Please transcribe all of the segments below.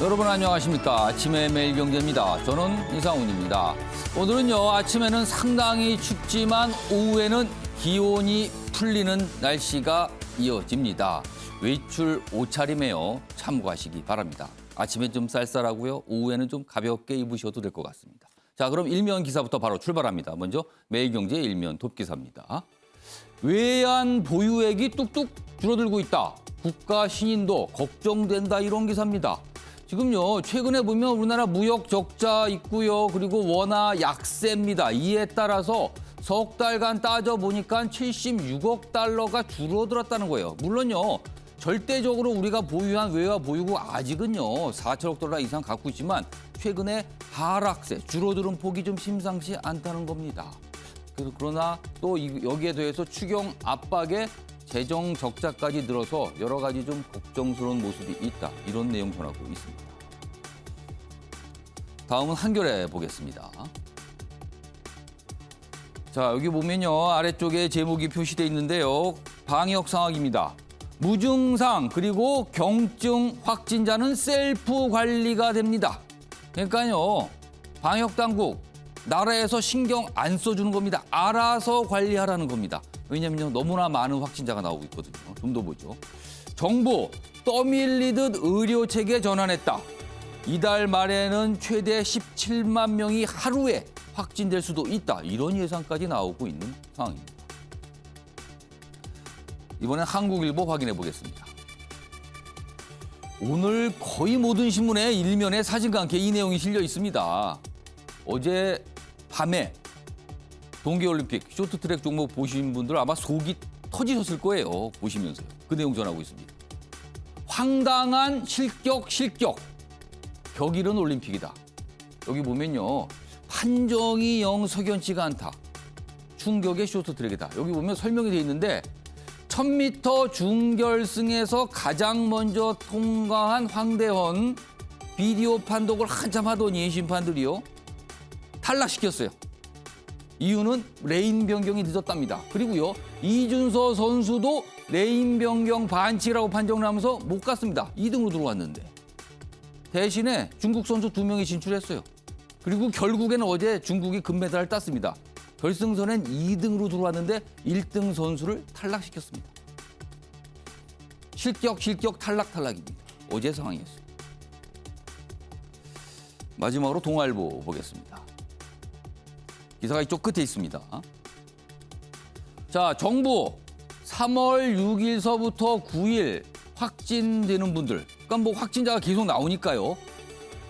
여러분 안녕하십니까. 아침의 매일경제입니다. 저는 이상훈입니다. 오늘은요, 아침에는 상당히 춥지만 오후에는 기온이 풀리는 날씨가 이어집니다. 외출 옷차림에요, 참고하시기 바랍니다. 아침에 좀 쌀쌀하고요, 오후에는 좀 가볍게 입으셔도 될 것 같습니다. 자, 그럼 일면 기사부터 바로 출발합니다. 먼저 매일경제 일면 톱기사입니다. 외환 보유액이 뚝뚝 줄어들고 있다. 국가 신인도 걱정된다, 이런 기사입니다. 지금요, 최근에 보면 우리나라 무역 적자 있고요. 그리고 원화 약세입니다. 이에 따라서 석 달간 따져보니까 76억 달러가 줄어들었다는 거예요. 물론요, 절대적으로 우리가 보유한 외화 보유고 아직은요, 4천억 달러 이상 갖고 있지만 최근에 하락세, 줄어드는 폭이 좀 심상치 않다는 겁니다. 그러나 또 여기에 더해서 추경 압박에 재정 적자까지 늘어서 여러 가지 좀 걱정스러운 모습이 있다. 이런 내용 전하고 있습니다. 다음은 한겨레 보겠습니다. 자, 여기 보면요, 아래쪽에 제목이 표시되어 있는데요. 방역 상황입니다. 무증상 그리고 경증 확진자는 셀프 관리가 됩니다. 그러니까요, 방역 당국 나라에서 신경 안 써주는 겁니다. 알아서 관리하라는 겁니다. 왜냐면요, 너무나 많은 확진자가 나오고 있거든요. 좀 더 보죠. 정부 떠밀리듯 의료체계 전환했다. 이달 말에는 최대 17만 명이 하루에 확진될 수도 있다. 이런 예상까지 나오고 있는 상황입니다. 이번엔 한국일보 확인해 보겠습니다. 오늘 거의 모든 신문에 일면에 사진과 함께 이 내용이 실려 있습니다. 어제 밤에 동계올림픽 쇼트트랙 종목 보신 분들 아마 속이 터지셨을 거예요. 보시면서요. 그 내용 전하고 있습니다. 황당한 실격. 벽 잃은 올림픽이다. 여기 보면요, 판정이 영 석연치가 않다. 충격의 쇼트트랙이다. 여기 보면 설명이 되어 있는데 1000m 준결승에서 가장 먼저 통과한 황대헌 비디오 판독을 한참 하더니 심판들이요, 탈락시켰어요. 이유는 레인 변경이 늦었답니다. 그리고요, 이준서 선수도 레인 변경 반칙이라고 판정을 하면서 못 갔습니다. 2등으로 들어왔는데. 대신에 중국 선수 2명이 진출했어요. 그리고 결국에는 어제 중국이 금메달을 땄습니다. 결승선엔 2등으로 들어왔는데 1등 선수를 탈락시켰습니다. 실격 탈락입니다. 어제 상황이었어요. 마지막으로 동아일보 보겠습니다. 기사가 이쪽 끝에 있습니다. 자, 정부 3월 6일서부터 9일 확진되는 분들, 그러니까 뭐 확진자가 계속 나오니까요,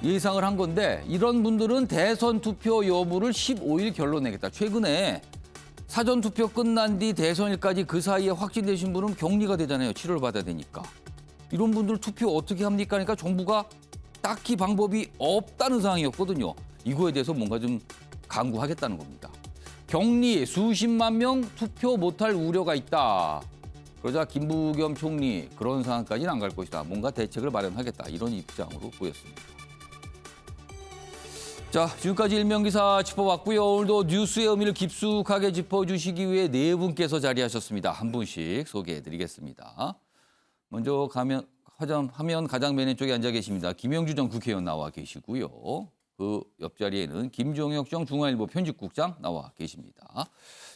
예상을 한 건데, 이런 분들은 대선 투표 여부를 15일 결론내겠다. 최근에 사전 투표 끝난 뒤 대선일까지 그 사이에 확진되신 분은 격리가 되잖아요. 치료를 받아야 되니까. 이런 분들 투표 어떻게 합니까? 그러니까 정부가 딱히 방법이 없다는 상황이었거든요. 이거에 대해서 뭔가 좀 강구하겠다는 겁니다. 격리 수십만 명 투표 못할 우려가 있다. 그러자 김부겸 총리 그런 상황까지는 안 갈 것이다. 뭔가 대책을 마련하겠다. 이런 입장으로 보였습니다. 자, 지금까지 일면기사 짚어봤고요. 오늘도 뉴스의 의미를 깊숙하게 짚어주시기 위해 네 분께서 자리하셨습니다. 한 분씩 소개해드리겠습니다. 먼저 화면 가장 맨 왼쪽에 앉아 계십니다. 김영주 전 국회의원 나와 계시고요. 그 옆자리에는 김종혁 전 중앙일보 편집국장 나와 계십니다.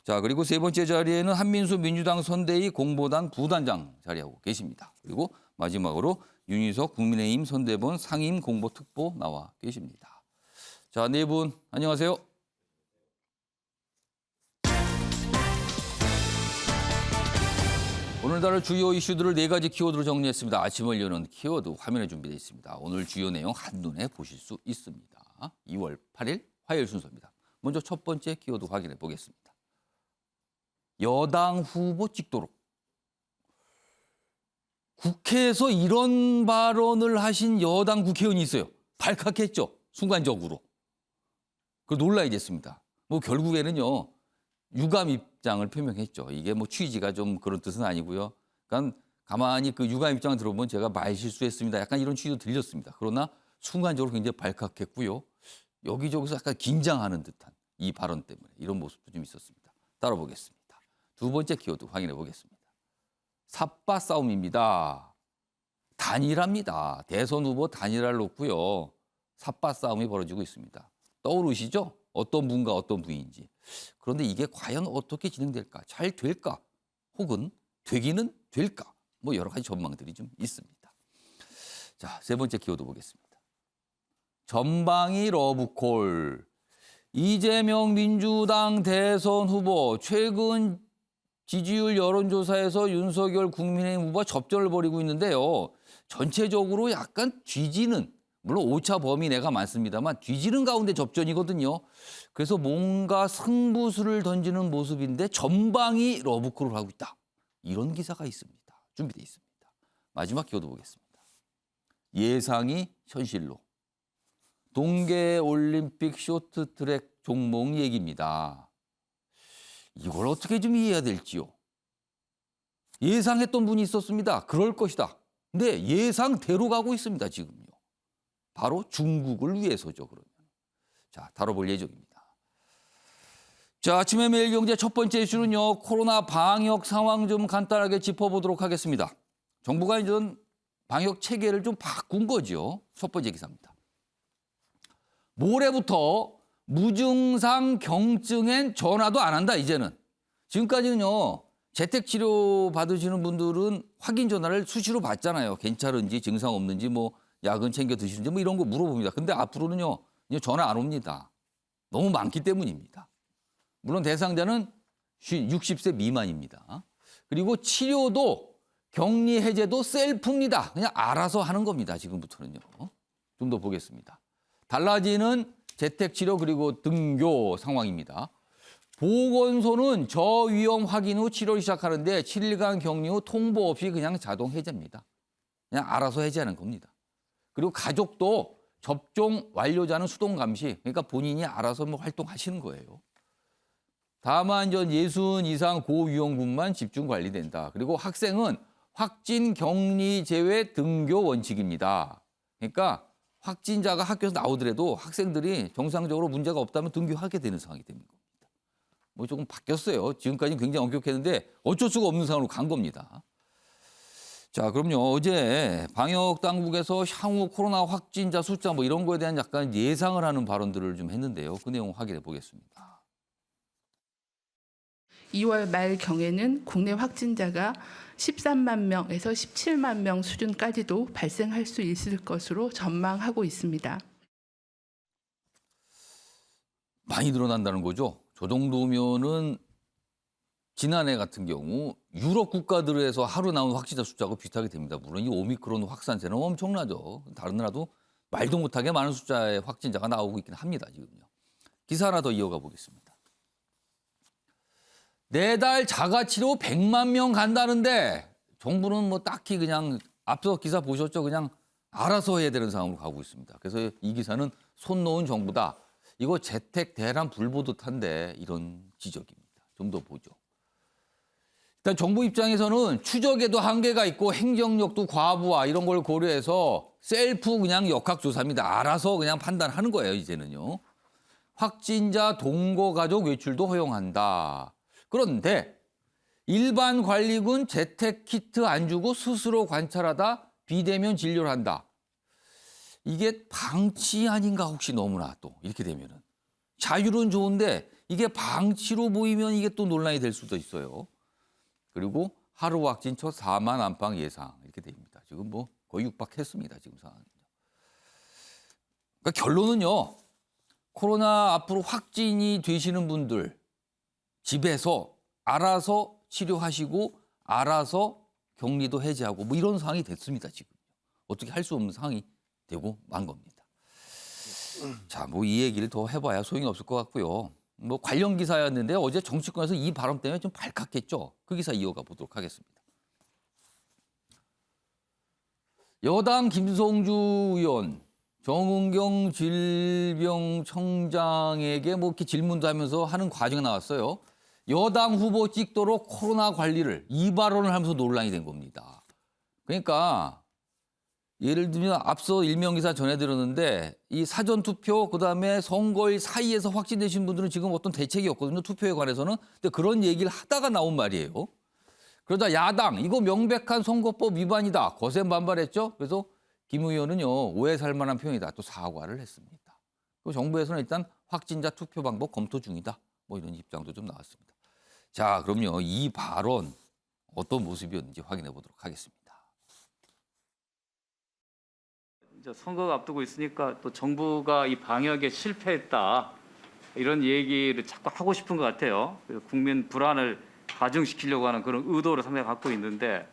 자, 그리고 세 번째 자리에는 한민수 민주당 선대위 공보단 부단장 자리하고 계십니다. 그리고 마지막으로 윤희석 국민의힘 선대본 상임 공보특보 나와 계십니다. 자, 네 분 안녕하세요. 오늘 다룰 주요 이슈들을 네 가지 키워드로 정리했습니다. 아침을 여는 키워드 화면에 준비되어 있습니다. 오늘 주요 내용 한눈에 보실 수 있습니다. 2월 8일 화요일 순서입니다. 먼저 첫 번째 키워드 확인해 보겠습니다. 여당 후보 찍도록. 국회에서 이런 발언을 하신 여당 국회의원이 있어요. 발칵했죠. 순간적으로. 그 놀라야 됐습니다. 뭐 결국에는요, 유감 입장을 표명했죠. 이게 뭐 취지가 좀 그런 뜻은 아니고요. 그러니까 가만히 그 유감 입장을 들어보면 제가 말 실수했습니다. 약간 이런 취지도 들렸습니다. 그러나 순간적으로 굉장히 발칵했고요. 여기저기서 약간 긴장하는 듯한 이 발언 때문에 이런 모습도 좀 있었습니다. 따라 보겠습니다. 두 번째 키워드 확인해 보겠습니다. 삽바 싸움입니다. 단일화입니다. 대선 후보 단일화를 놓고요. 삿바 싸움이 벌어지고 있습니다. 떠오르시죠? 어떤 분과 어떤 분인지. 그런데 이게 과연 어떻게 진행될까? 잘 될까? 혹은 되기는 될까? 뭐 여러 가지 전망들이 좀 있습니다. 자, 세 번째 키워드 보겠습니다. 전방위 러브콜. 이재명 민주당 대선 후보 최근 지지율 여론조사에서 윤석열 국민의힘 후보와 접전을 벌이고 있는데요. 전체적으로 약간 뒤지는, 물론 오차 범위 내가 많습니다만 뒤지는 가운데 접전이거든요. 그래서 뭔가 승부수를 던지는 모습인데 전방위 러브콜을 하고 있다. 이런 기사가 있습니다. 준비되어 있습니다. 마지막 키워드 보겠습니다. 예상이 현실로. 동계올림픽 쇼트트랙 종목 얘기입니다. 이걸 어떻게 좀 이해해야 될지요. 예상했던 분이 있었습니다. 그럴 것이다. 근데 예상대로 가고 있습니다. 지금요. 바로 중국을 위해서죠. 그러면. 자, 다뤄볼 예정입니다. 자, 아침에 매일경제 첫 번째 이슈는요. 코로나 방역 상황 좀 간단하게 짚어보도록 하겠습니다. 정부가 이제 방역 체계를 좀 바꾼 거죠. 첫 번째 기사입니다. 모레부터 무증상 경증엔 전화도 안 한다, 이제는. 지금까지는요, 재택치료 받으시는 분들은 확인 전화를 수시로 받잖아요. 괜찮은지, 증상 없는지, 뭐, 약은 챙겨 드시는지, 뭐 이런 거 물어봅니다. 근데 앞으로는요, 이제 전화 안 옵니다. 너무 많기 때문입니다. 물론 대상자는 60세 미만입니다. 그리고 치료도 격리 해제도 셀프입니다. 그냥 알아서 하는 겁니다. 지금부터는요. 좀 더 보겠습니다. 달라지는 재택치료 그리고 등교 상황입니다. 보건소는 저위험 확인 후 치료를 시작하는데 7일간 격리 후 통보 없이 그냥 자동 해제입니다. 그냥 알아서 해제하는 겁니다. 그리고 가족도 접종 완료자는 수동 감시. 그러니까 본인이 알아서 뭐 활동하시는 거예요. 다만 60 이상 고위험군만 집중 관리된다. 그리고 학생은 확진 격리 제외 등교 원칙입니다. 그러니까 확진자가 학교에서 나오더라도 학생들이 정상적으로 문제가 없다면 등교하게 되는 상황이 됩니다. 뭐 조금 바뀌었어요. 지금까지는 굉장히 엄격했는데 어쩔 수가 없는 상황으로 간 겁니다. 자, 그럼요. 어제 방역 당국에서 향후 코로나 확진자 숫자 뭐 이런 거에 대한 약간 예상을 하는 발언들을 좀 했는데요. 그 내용 확인해 보겠습니다. 2월 말 경에는 국내 확진자가 13만 명에서 17만 명 수준까지도 발생할 수 있을 것으로 전망하고 있습니다. 많이 늘어난다는 거죠. 저 정도면은 지난해 같은 경우 유럽 국가들에서 하루 나온 확진자 숫자하고 비슷하게 됩니다. 물론 이 오미크론 확산세는 엄청나죠. 다른 나라도 말도 못하게 많은 숫자의 확진자가 나오고 있긴 합니다. 지금요. 기사 하나 더 이어가 보겠습니다. 내달 자가치료 100만 명 간다는데 정부는 뭐 딱히 그냥 앞서 기사 보셨죠? 그냥 알아서 해야 되는 상황으로 가고 있습니다. 그래서 이 기사는 손 놓은 정부다. 이거 재택 대란 불보듯한데 이런 지적입니다. 좀 더 보죠. 일단 정부 입장에서는 추적에도 한계가 있고 행정력도 과부하 이런 걸 고려해서 셀프 그냥 역학조사입니다. 알아서 그냥 판단하는 거예요, 이제는요. 확진자 동거 가족 외출도 허용한다. 그런데 일반 관리군 재택 키트 안 주고 스스로 관찰하다 비대면 진료를 한다. 이게 방치 아닌가 혹시 너무나 또 이렇게 되면은. 자율은 좋은데 이게 방치로 보이면 이게 또 논란이 될 수도 있어요. 그리고 하루 확진 첫 4만 안팎 예상 이렇게 됩니다. 지금 뭐 거의 육박했습니다. 지금 상황이죠. 그러니까 결론은요. 코로나 앞으로 확진이 되시는 분들 집에서 알아서 치료하시고 알아서 격리도 해제하고 뭐 이런 상황이 됐습니다. 지금. 어떻게 할 수 없는 상황이 되고 만 겁니다. 자, 뭐 이 얘기를 더 해봐야 소용이 없을 것 같고요. 뭐 관련 기사였는데 어제 정치권에서 이 발언 때문에 좀 발칵했죠. 그 기사 이어가 보도록 하겠습니다. 여당 김성주 의원, 정은경 질병청장에게 뭐 이렇게 질문도 하면서 하는 과정이 나왔어요. 여당 후보 찍도록 코로나 관리를 이 발언을 하면서 논란이 된 겁니다. 그러니까 예를 들면 앞서 일명기사 전해드렸는데 이 사전투표 그다음에 선거일 사이에서 확진되신 분들은 지금 어떤 대책이 없거든요. 투표에 관해서는. 근데 그런 얘기를 하다가 나온 말이에요. 그러다 야당 이거 명백한 선거법 위반이다. 거센 반발했죠. 그래서 김 의원은요. 오해 살 만한 표현이다. 또 사과를 했습니다. 그리고 정부에서는 일단 확진자 투표 방법 검토 중이다. 뭐 이런 입장도 좀 나왔습니다. 자, 그럼요. 이 발언 어떤 모습이었는지 확인해 보도록 하겠습니다. 이제 선거가 앞두고 있으니까 또 정부가 이 방역에 실패했다 이런 얘기를 자꾸 하고 싶은 것 같아요. 그래서 국민 불안을 가중시키려고 하는 그런 의도를 상당히 갖고 있는데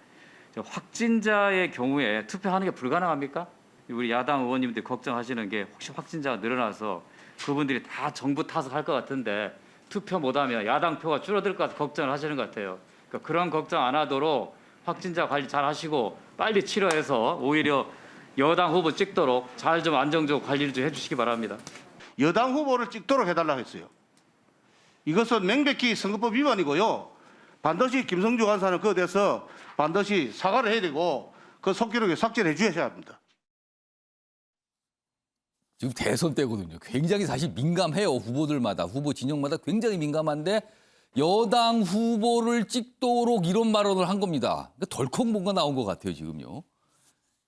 확진자의 경우에 투표하는 게 불가능합니까? 우리 야당 의원님들이 걱정하시는 게 혹시 확진자가 늘어나서 그분들이 다 정부 탓을 할 것 같은데 투표 못하면 야당 표가 줄어들 것 같아 걱정을 하시는 것 같아요. 그러니까 그런 걱정 안 하도록 확진자 관리 잘 하시고 빨리 치료해서 오히려 여당 후보 찍도록 잘 좀 안정적으로 관리를 좀 해주시기 바랍니다. 여당 후보를 찍도록 해달라고 했어요. 이것은 명백히 선거법 위반이고요. 반드시 김성주 간사는 그에 대해서 반드시 사과를 해야 되고 그 속기록에 삭제를 해주셔야 합니다. 지금 대선 때거든요. 굉장히 사실 민감해요. 후보들마다, 후보 진영마다 굉장히 민감한데 여당 후보를 찍도록 이런 발언을 한 겁니다. 그러니까 덜컥 뭔가 나온 것 같아요, 지금요.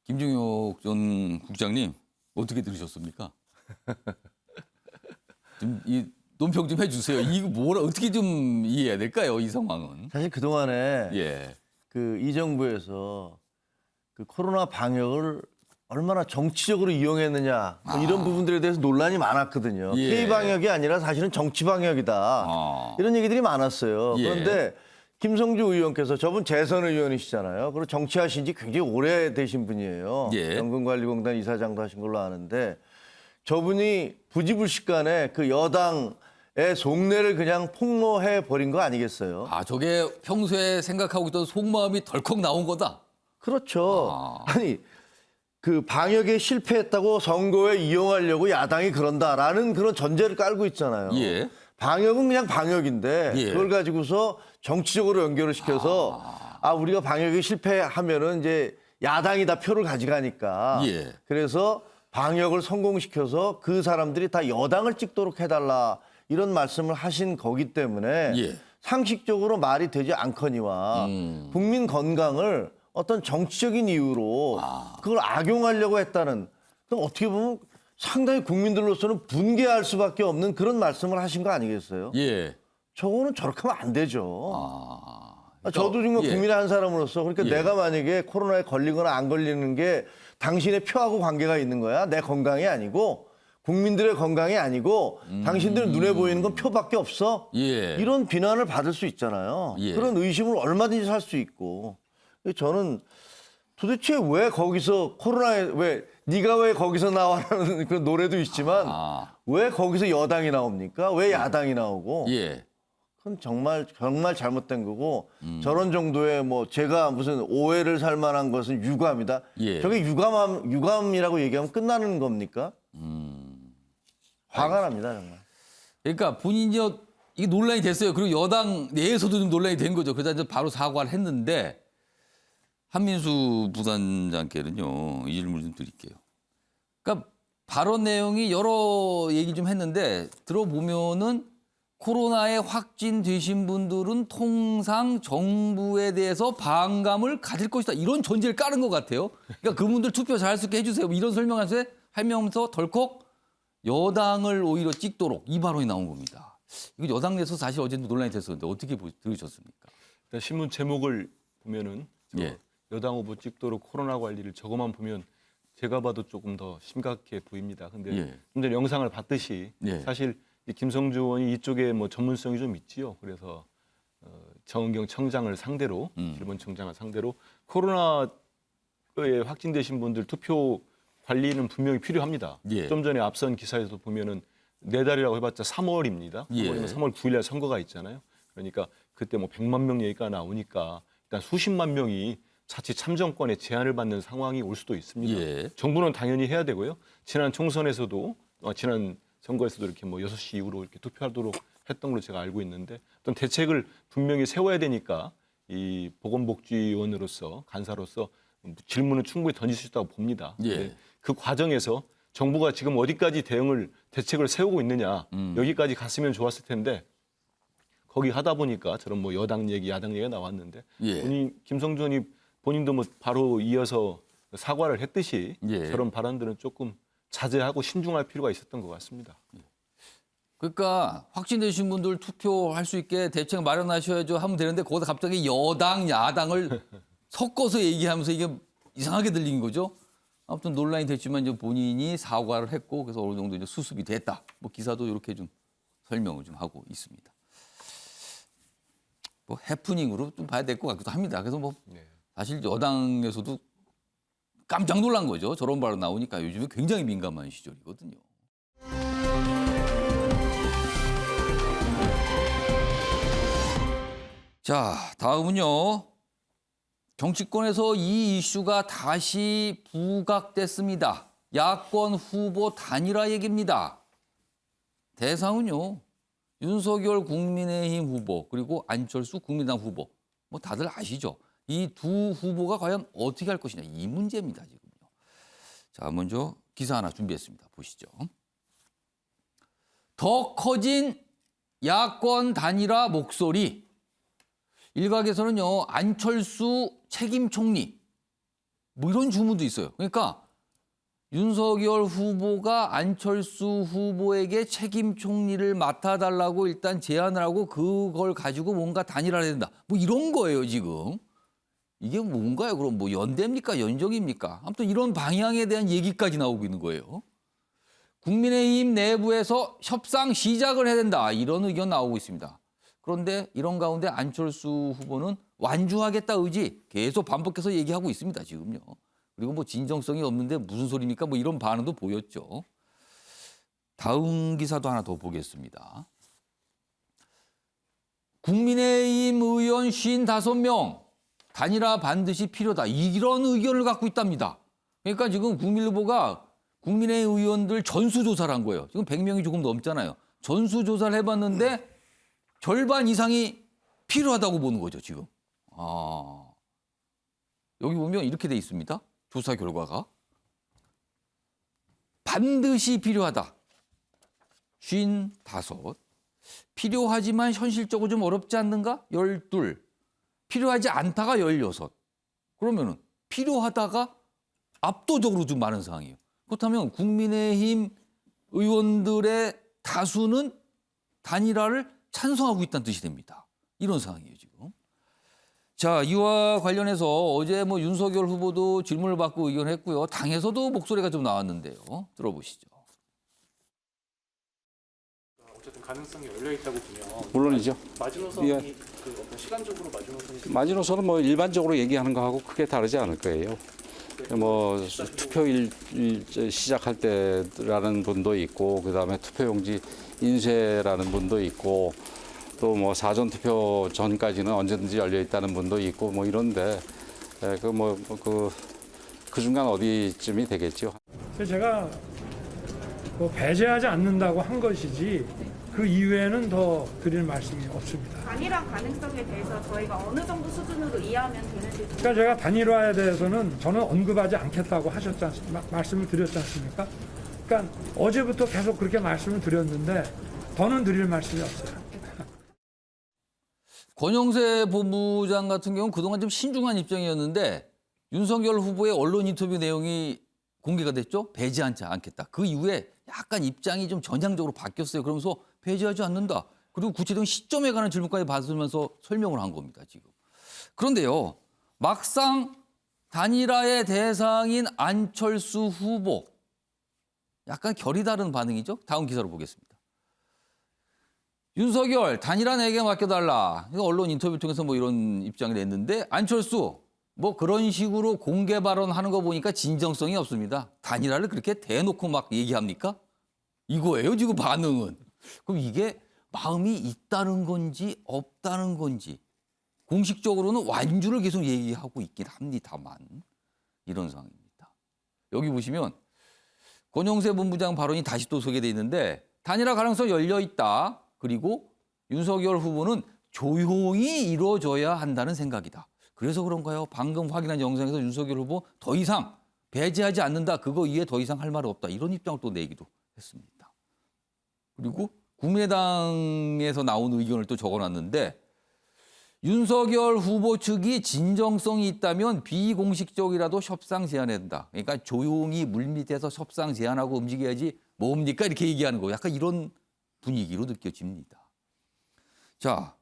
김종혁 전 국장님, 어떻게 들으셨습니까? 좀 이 논평 좀 해주세요. 이거 뭐라 어떻게 좀 이해해야 될까요, 이 상황은? 사실 그동안에 예, 이 정부에서 코로나 방역을 얼마나 정치적으로 이용했느냐 뭐 이런 부분들에 대해서 논란이 많았거든요. 예. K-방역이 아니라 사실은 정치 방역이다. 이런 얘기들이 많았어요. 예. 그런데 김성주 의원께서 저분 재선 의원이시잖아요. 그리고 정치하신 지 굉장히 오래되신 분이에요. 예. 연금관리공단 이사장도 하신 걸로 아는데 저분이 부지불식간에 그 여당의 속내를 그냥 폭로해 버린 거 아니겠어요? 아 저게 평소에 생각하고 있던 속마음이 덜컥 나온 거다. 그렇죠. 아니 그 방역에 실패했다고 선거에 이용하려고 야당이 그런다라는 그런 전제를 깔고 있잖아요. 예. 방역은 그냥 방역인데 예. 그걸 가지고서 정치적으로 연결을 시켜서 우리가 방역에 실패하면은 이제 야당이 다 표를 가져가니까 예. 그래서 방역을 성공시켜서 그 사람들이 다 여당을 찍도록 해달라 이런 말씀을 하신 거기 때문에 예. 상식적으로 말이 되지 않거니와 국민 건강을 어떤 정치적인 이유로 그걸 악용하려고 했다는 그럼 어떻게 보면 상당히 국민들로서는 분개할 수밖에 없는 그런 말씀을 하신 거 아니겠어요? 예. 저거는 저렇게 하면 안 되죠. 저도 그러니까, 지금 예. 국민의 한 사람으로서 그러니까 예. 내가 만약에 코로나에 걸리거나 안 걸리는 게 당신의 표하고 관계가 있는 거야. 내 건강이 아니고 국민들의 건강이 아니고 당신들 눈에 보이는 건 표밖에 없어. 예. 이런 비난을 받을 수 있잖아요. 예. 그런 의심을 얼마든지 살 수 있고. 저는 도대체 왜 거기서 코로나에 왜 네가 왜 거기서 나와라는 그런 노래도 있지만 왜 거기서 여당이 나옵니까? 왜 야당이 나오고? 예. 그건 정말 잘못된 거고 저런 정도의 뭐 제가 무슨 오해를 살 만한 것은 유감이다. 예. 저게 유감이라고 얘기하면 끝나는 겁니까? 화가 납니다 정말. 그러니까 본인이 이게 논란이 됐어요. 그리고 여당 내에서도 좀 논란이 된 거죠. 그러다 이제 바로 사과를 했는데 한민수 부단장께는요 이 질문 좀 드릴게요. 그러니까 발언 내용이 여러 얘기 좀 했는데 들어보면은 코로나에 확진되신 분들은 통상 정부에 대해서 반감을 가질 것이다. 이런 전제를 깔은 것 같아요. 그러니까 그분들 투표 잘할 수 있게 해주세요. 뭐 이런 설명하면서 덜컥 여당을 오히려 찍도록 이 발언이 나온 겁니다. 이거 여당 내에서 사실 어제도 논란이 됐었는데 어떻게 들으셨습니까? 일단 신문 제목을 보면은 예. 여당 후보 찍도록 코로나 관리를 저거만 보면 제가 봐도 조금 더 심각해 보입니다. 근데 예. 좀 전에 영상을 봤듯이 예. 사실 이 김성주 의원이 이쪽에 뭐 전문성이 좀 있지요. 그래서 정은경 청장을 상대로 일본 청장을 상대로 코로나에 확진되신 분들 투표 관리는 분명히 필요합니다. 예. 좀 전에 앞선 기사에서 보면은 4달이라고 해봤자 3월입니다. 예. 3월 9일에 선거가 있잖아요. 그러니까 그때 뭐 100만 명 얘기가 나오니까 일단 수십만 명이 자칫 참정권에 제한을 받는 상황이 올 수도 있습니다. 예. 정부는 당연히 해야 되고요. 지난 총선에서도 지난 선거에서도 이렇게 뭐 6시 이후로 이렇게 투표하도록 했던 걸로 제가 알고 있는데 어떤 대책을 분명히 세워야 되니까 이 보건복지위원으로서 간사로서 질문을 충분히 던질 수 있다고 봅니다. 예. 근데 그 과정에서 정부가 지금 어디까지 대책을 세우고 있느냐 여기까지 갔으면 좋았을 텐데 거기 하다 보니까 저런 뭐 여당 얘기, 야당 얘기가 나왔는데 예. 김성주 의원이 본인도 뭐 바로 이어서 사과를 했듯이 예. 저런 발언들은 조금 자제하고 신중할 필요가 있었던 것 같습니다. 그러니까 확진되신 분들 투표할 수 있게 대책 마련하셔야죠 하면 되는데 거기다 갑자기 여당, 야당을 섞어서 얘기하면서 이게 이상하게 들린 거죠. 아무튼 논란이 됐지만 이제 본인이 사과를 했고 그래서 어느 정도 이제 수습이 됐다. 뭐 기사도 이렇게 좀 설명을 좀 하고 있습니다. 뭐 해프닝으로 좀 봐야 될 것 같기도 합니다. 그래서 뭐 사실 여당에서도 깜짝 놀란 거죠. 저런 발언 나오니까 요즘에 굉장히 민감한 시절이거든요. 자, 다음은요. 정치권에서 이 이슈가 다시 부각됐습니다. 야권 후보 단일화 얘기입니다. 대상은요. 윤석열 국민의힘 후보 그리고 안철수 국민당 후보. 뭐 다들 아시죠? 이 두 후보가 과연 어떻게 할 것이냐 이 문제입니다. 지금요. 자, 먼저 기사 하나 준비했습니다. 보시죠. 더 커진 야권 단일화 목소리. 일각에서는요. 안철수 책임 총리 뭐 이런 주문도 있어요. 그러니까 윤석열 후보가 안철수 후보에게 책임 총리를 맡아달라고 일단 제안을 하고 그걸 가지고 뭔가 단일화를 해야 된다. 뭐 이런 거예요 지금. 이게 뭔가요? 그럼 뭐 연대입니까? 연정입니까? 아무튼 이런 방향에 대한 얘기까지 나오고 있는 거예요. 국민의힘 내부에서 협상 시작을 해야 된다. 이런 의견 나오고 있습니다. 그런데 이런 가운데 안철수 후보는 완주하겠다 의지 계속 반복해서 얘기하고 있습니다. 지금요. 그리고 뭐 진정성이 없는데 무슨 소리입니까? 뭐 이런 반응도 보였죠. 다음 기사도 하나 더 보겠습니다. 국민의힘 의원 55명 단일화 반드시 필요다. 이런 의견을 갖고 있답니다. 그러니까 지금 국민일보가 국민의힘 의원들 전수조사를 한 거예요. 지금 100명이 조금 넘잖아요. 전수조사를 해봤는데 절반 이상이 필요하다고 보는 거죠, 지금. 여기 보면 이렇게 돼 있습니다. 조사 결과가. 반드시 필요하다. 55. 필요하지만 현실적으로 좀 어렵지 않는가? 12. 필요하지 않다가 16. 그러면은 필요하다가 압도적으로 좀 많은 상황이에요. 그렇다면 국민의힘 의원들의 다수는 단일화를 찬성하고 있다는 뜻이 됩니다. 이런 상황이에요, 지금. 자, 이와 관련해서 어제 뭐 윤석열 후보도 질문을 받고 의견했고요. 당에서도 목소리가 좀 나왔는데요. 들어보시죠. 어쨌든 가능성이 열려 있다고 보면 물론이죠. 마지노선이 예. 그 어떤 시간적으로 마지노선이 마지노선은 뭐 일반적으로 얘기하는 거하고 크게 다르지 않을 거예요. 뭐 투표일 시작할 때라는 분도 있고 그다음에 투표용지 인쇄라는 분도 있고 또 뭐 사전 투표 전까지는 언제든지 열려 있다는 분도 있고 뭐 이런데 그 중간 어디쯤이 되겠죠. 그래서 제가 뭐 배제하지 않는다고 한 것이지 그 이외에는 더 드릴 말씀이 없습니다. 단일화 가능성에 대해서 저희가 어느 정도 수준으로 이해하면 되는지. 그러니까 제가 단일화에 대해서는 저는 언급하지 않겠다고 말씀을 드렸지 않습니까? 그러니까 어제부터 계속 그렇게 말씀을 드렸는데 더는 드릴 말씀이 없어요. 권영세 본부장 같은 경우는 그동안 좀 신중한 입장이었는데 윤석열 후보의 언론 인터뷰 내용이 공개가 됐죠. 배제하지 않겠다. 그 이후에 약간 입장이 좀 전향적으로 바뀌었어요. 그러면서 배제하지 않는다. 그리고 구체적인 시점에 관한 질문까지 받으면서 설명을 한 겁니다. 지금. 그런데요. 막상 단일화의 대상인 안철수 후보. 약간 결이 다른 반응이죠. 다음 기사로 보겠습니다. 윤석열 단일화 내게 맡겨달라. 이거 언론 인터뷰 통해서 뭐 이런 입장을 냈는데 안철수 뭐 그런 식으로 공개 발언하는 거 보니까 진정성이 없습니다. 단일화를 그렇게 대놓고 막 얘기합니까? 이거예요 지금 반응은. 그럼 이게 마음이 있다는 건지 없다는 건지 공식적으로는 완주를 계속 얘기하고 있긴 합니다만 이런 상황입니다. 여기 보시면 권영세 본부장 발언이 다시 또 소개돼 있는데 단일화 가능성 열려 있다. 그리고 윤석열 후보는 조용히 이루어져야 한다는 생각이다. 그래서 그런가요? 방금 확인한 영상에서 윤석열 후보 더 이상 배제하지 않는다. 그거 이외에 더 이상 할 말은 없다. 이런 입장을 또 내기도 했습니다. 그리고 국민의당에서 나온 의견을 또 적어놨는데 윤석열 후보 측이 진정성이 있다면 비공식적이라도 협상 제안해야 된다. 그러니까 조용히 물밑에서 협상 제안하고 움직여야지 뭡니까 이렇게 얘기하는 거. 약간 이런 분위기로 느껴집니다. 자,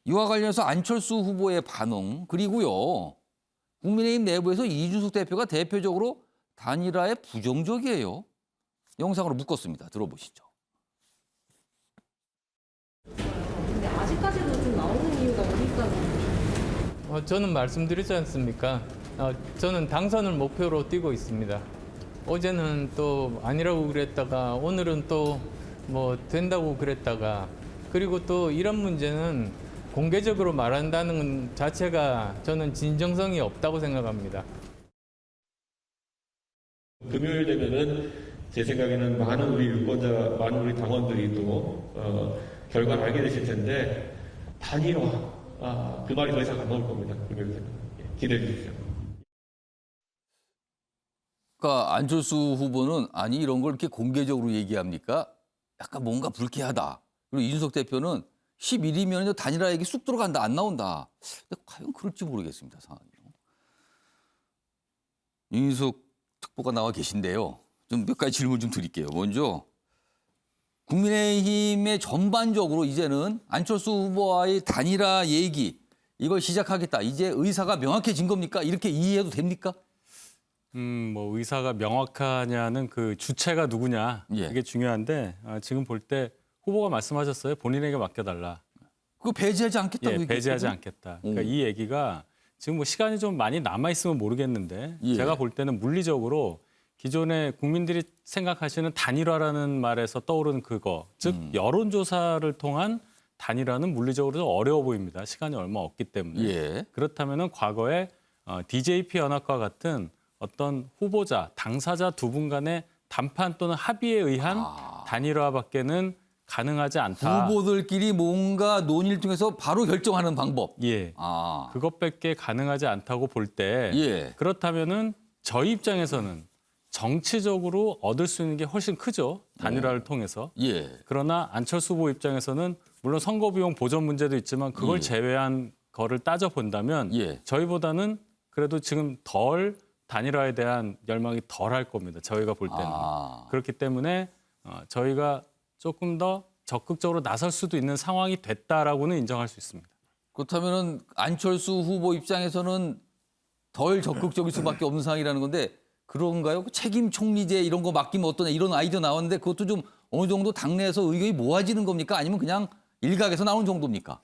이와 관련해서 안철수 후보의 반응 그리고요. 국민의힘 내부에서 이준석 대표가 대표적으로 단일화에 부정적이에요. 영상으로 묶었습니다. 들어보시죠. 근데 아직까지도 좀 나오는 이유가 어디까지? 저는 말씀드렸지 않습니까? 저는 당선을 목표로 뛰고 있습니다. 어제는 또 아니라고 그랬다가 오늘은 또 뭐 된다고 그랬다가 그리고 또 이런 문제는 공개적으로 말한다는 자체가 저는 진정성이 없다고 생각합니다. 금요일 되면은 제 생각에는 많은 우리 유권자, 많은 우리 당원들이 또 결과를 알게 되실 텐데 단일화 그 말이 더 이상 안 나올 겁니다. 금요일 되면 기대해 주십시오. 그러니까 안철수 후보는 아니 이런 걸 이렇게 공개적으로 얘기합니까? 약간 뭔가 불쾌하다. 그리고 이준석 대표는 11이면 단일화 얘기 쑥 들어간다. 안 나온다. 근데 과연 그럴지 모르겠습니다. 상황이. 이준석 특보가 나와 계신데요. 좀 몇 가지 질문 좀 드릴게요. 먼저 국민의힘의 전반적으로 이제는 안철수 후보와의 단일화 얘기 이걸 시작하겠다. 이제 의사가 명확해진 겁니까? 이렇게 이해해도 됩니까? 뭐 의사가 명확하냐는 그 주체가 누구냐 이게 중요한데 지금 볼 때 후보가 말씀하셨어요. 본인에게 맡겨달라. 그거 배제하지 않겠다고 예, 배제하지 얘기했거든요? 않겠다. 그러니까 이 얘기가 지금 뭐 시간이 좀 많이 남아 있으면 모르겠는데 예. 제가 볼 때는 물리적으로 기존에 국민들이 생각하시는 단일화라는 말에서 떠오르는 그거, 즉 여론조사를 통한 단일화는 물리적으로 좀 어려워 보입니다. 시간이 얼마 없기 때문에. 예. 그렇다면은 과거에 DJP 연합과 같은 어떤 후보자, 당사자 두 분 간의 담판 또는 합의에 의한 단일화밖에는 가능하지 않다. 후보들끼리 뭔가 논의를 통해서 바로 결정하는 방법. 예. 그것밖에 가능하지 않다고 볼 때 예. 그렇다면은 저희 입장에서는 정치적으로 얻을 수 있는 게 훨씬 크죠. 단일화를 통해서. 예. 그러나 안철수 후보 입장에서는 물론 선거 비용 보전 문제도 있지만 그걸 예. 제외한 거를 따져 본다면 예. 저희보다는 그래도 지금 덜 단일화에 대한 열망이 덜 할 겁니다. 저희가 볼 때는. 그렇기 때문에 저희가 조금 더 적극적으로 나설 수도 있는 상황이 됐다라고는 인정할 수 있습니다. 그렇다면은 안철수 후보 입장에서는 덜 적극적일 수밖에 없는 상황이라는 건데 그런가요? 책임 총리제 이런 거 맡기면 어떠냐 이런 아이디어 나왔는데 그것도 좀 어느 정도 당내에서 의견이 모아지는 겁니까? 아니면 그냥 일각에서 나오는 정도입니까?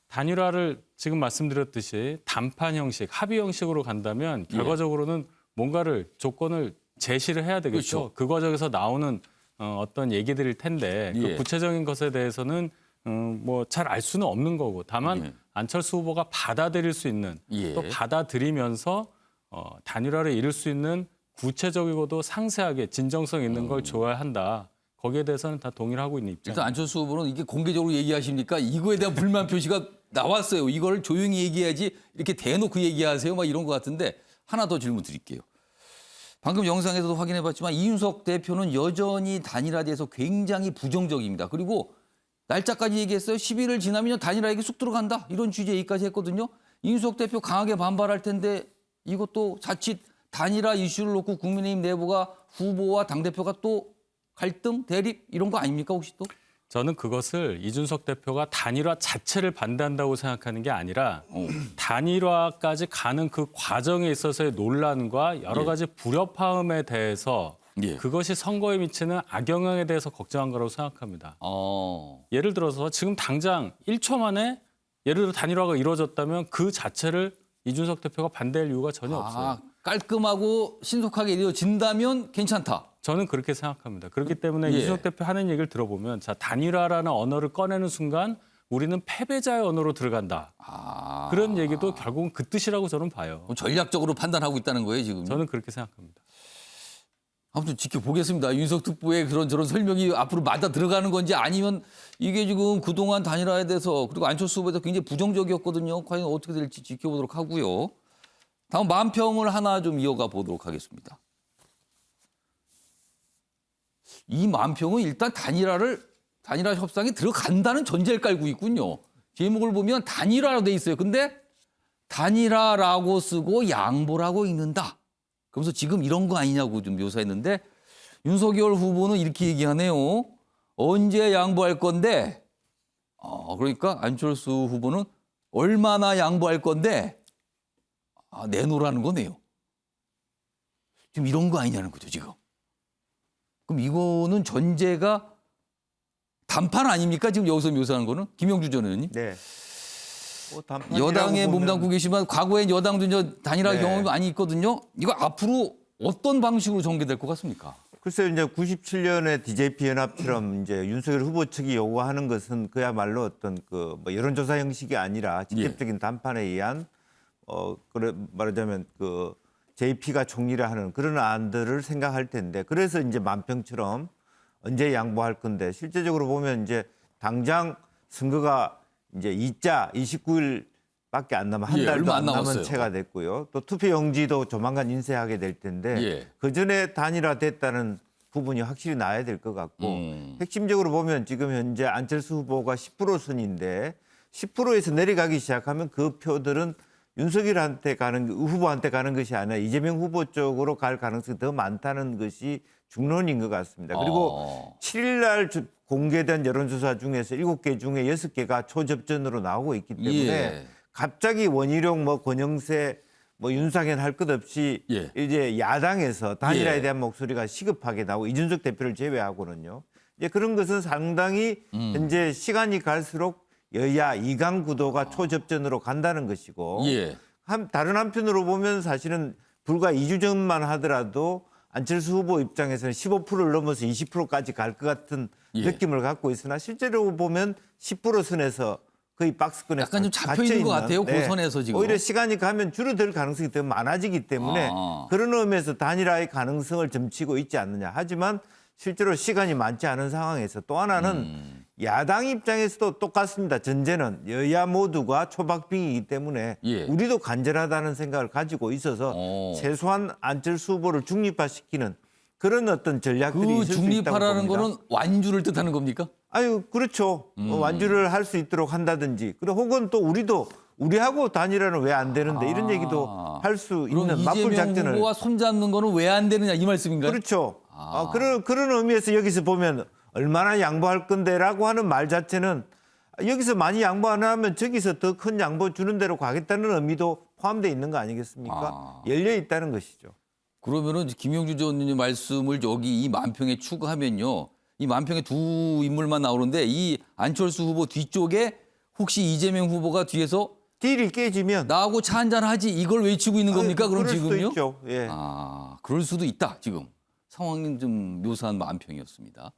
단일화를 지금 말씀드렸듯이 담판 형식, 합의 형식으로 간다면 결과적으로는 뭔가를 조건을 제시를 해야 되겠죠. 그렇죠. 그 과정에서 나오는 어떤 얘기들일 텐데 예. 그 구체적인 것에 대해서는 뭐 잘 알 수는 없는 거고 다만 예. 안철수 후보가 받아들일 수 있는 예. 또 받아들이면서 단일화를 이룰 수 있는 구체적이고도 상세하게 진정성 있는 걸 줘야 한다. 거기에 대해서는 다 동의를 하고 있는 입장입니다. 일단 안철수 후보는 이게 공개적으로 얘기하십니까? 이거에 대한 불만 표시가 나왔어요. 이걸 조용히 얘기해야지 이렇게 대놓고 얘기하세요. 막 이런 것 같은데 하나 더 질문 드릴게요. 방금 영상에서도 확인해봤지만 이준석 대표는 여전히 단일화에 대해서 굉장히 부정적입니다. 그리고 날짜까지 얘기했어요. 10일을 지나면 단일화 얘기 쑥 들어간다. 이런 취지 얘기까지 했거든요. 이준석 대표 강하게 반발할 텐데 이것도 자칫 단일화 이슈를 놓고 국민의힘 내부가 후보와 당대표가 또 갈등, 대립 이런 거 아닙니까 혹시 또? 저는 그것을 이준석 대표가 단일화 자체를 반대한다고 생각하는 게 아니라 단일화까지 가는 그 과정에 있어서의 논란과 여러 가지 불협화음에 대해서 그것이 선거에 미치는 악영향에 대해서 걱정한 거라고 생각합니다. 예를 들어서 지금 당장 1초 만에 예를 들어 단일화가 이루어졌다면 그 자체를 이준석 대표가 반대할 이유가 전혀 없어요. 깔끔하고 신속하게 이루어진다면 괜찮다. 저는 그렇게 생각합니다. 그렇기 때문에 이준석 대표 하는 얘기를 들어보면 자 단일화라는 언어를 꺼내는 순간 우리는 패배자의 언어로 들어간다. 그런 얘기도 결국은 그 뜻이라고 저는 봐요. 전략적으로 판단하고 있다는 거예요 지금? 저는 그렇게 생각합니다. 아무튼 지켜보겠습니다. 윤석 특보의 그런저런 설명이 앞으로 맞아 들어가는 건지 아니면 이게 지금 그동안 단일화에 대해서 그리고 안철수 후보에서 굉장히 부정적이었거든요. 과연 어떻게 될지 지켜보도록 하고요. 다음 만평을 하나 좀 이어가 보도록 하겠습니다. 이 만평은 일단 단일화를 단일화 협상에 들어간다는 전제를 깔고 있군요. 제목을 보면 단일화로 돼 있어요. 근데 단일화라고 쓰고 양보라고 읽는다. 그러면서 지금 이런 거 아니냐고 좀 묘사했는데 윤석열 후보는 이렇게 얘기하네요. 언제 양보할 건데? 그러니까 안철수 후보는 얼마나 양보할 건데? 내놓으라는 거네요. 지금 이런 거 아니냐는 거죠, 지금. 그럼 이거는 전제가 단판 아닙니까? 지금 여기서 묘사하는 거는? 김영주 전 의원님. 네. 뭐 여당에 몸담고 계시지만 과거엔 여당도 이제 단일화 네. 경험이 많이 있거든요. 이거 앞으로 어떤 방식으로 전개될 것 같습니까? 글쎄요, 이제 97년에 DJP 연합처럼 이제 윤석열 후보 측이 요구하는 것은 그야말로 어떤 그 뭐 여론조사 형식이 아니라 직접적인 담판에 의한 그래 말하자면 그 JP가 총리를 하는 그런 안들을 생각할 텐데 그래서 이제 만평처럼 언제 양보할 건데 실제적으로 보면 이제 당장 선거가 이제 29일밖에 안 남아 한 달도 얼마 안 남은 남았어요. 채가 됐고요. 또 투표용지도 조만간 인쇄하게 될 텐데 그 전에 단일화됐다는 부분이 확실히 나야 될 것 같고 핵심적으로 보면 지금 현재 안철수 후보가 10% 선인데 10%에서 내려가기 시작하면 그 표들은 윤석열한테 가는 후보한테 가는 것이 아니라 이재명 후보 쪽으로 갈 가능성이 더 많다는 것이 중론인 것 같습니다. 그리고 7일 날 공개된 여론조사 중에서 7개 중에 6개가 초접전으로 나오고 있기 때문에 갑자기 원희룡, 뭐 권영세, 뭐 윤상현 할 것 없이 이제 야당에서 단일화에 대한 목소리가 시급하게 나오고 이준석 대표를 제외하고는요. 이제 그런 것은 상당히 현재 시간이 갈수록 여야 이강 구도가 초접전으로 간다는 것이고 다른 한편으로 보면 사실은 불과 2주 전만 하더라도 안철수 후보 입장에서는 15%를 넘어서 20%까지 갈 것 같은 느낌을 갖고 있으나 실제로 보면 10% 선에서 거의 박스권에 약간 좀 잡혀 있는 것 같아요. 그 선에서 지금. 오히려 시간이 가면 줄어들 가능성이 더 많아지기 때문에 그런 의미에서 단일화의 가능성을 점치고 있지 않느냐. 하지만 실제로 시간이 많지 않은 상황에서 또 하나는 야당 입장에서도 똑같습니다. 전제는 여야 모두가 초박빙이기 때문에 우리도 간절하다는 생각을 가지고 있어서 최소한 안철수 후보를 중립화시키는 그런 어떤 전략들이 그 있을 수 있다고 봅니다. 중립화라는 거는 완주를 뜻하는 겁니까? 아유, 그렇죠. 완주를 할 수 있도록 한다든지. 그리고 혹은 또 우리하고 단일화는 왜 안 되는데 이런 얘기도 할 수 있는 맞불 작전을. 이재명 후보와 손잡는 거는 왜 안 되느냐 이 말씀인가요? 그렇죠. 그런 의미에서 여기서 보면 얼마나 양보할 건데라고 하는 말 자체는 여기서 많이 양보 안 하면 저기서 더 큰 양보 주는 대로 가겠다는 의미도 포함되어 있는 거 아니겠습니까? 열려 있다는 것이죠. 그러면은 김영주 전 의원님 말씀을 여기 이 만평에 추가하면요. 이 만평에 두 인물만 나오는데 이 안철수 후보 뒤쪽에 혹시 이재명 후보가 뒤에서 딜이 깨지면 나하고 차 한잔 하지 이걸 외치고 있는 겁니까? 그럼 그럴 지금요? 수도 있죠. 예. 그럴 수도 있다. 지금 상황은 좀 묘사한 만평이었습니다.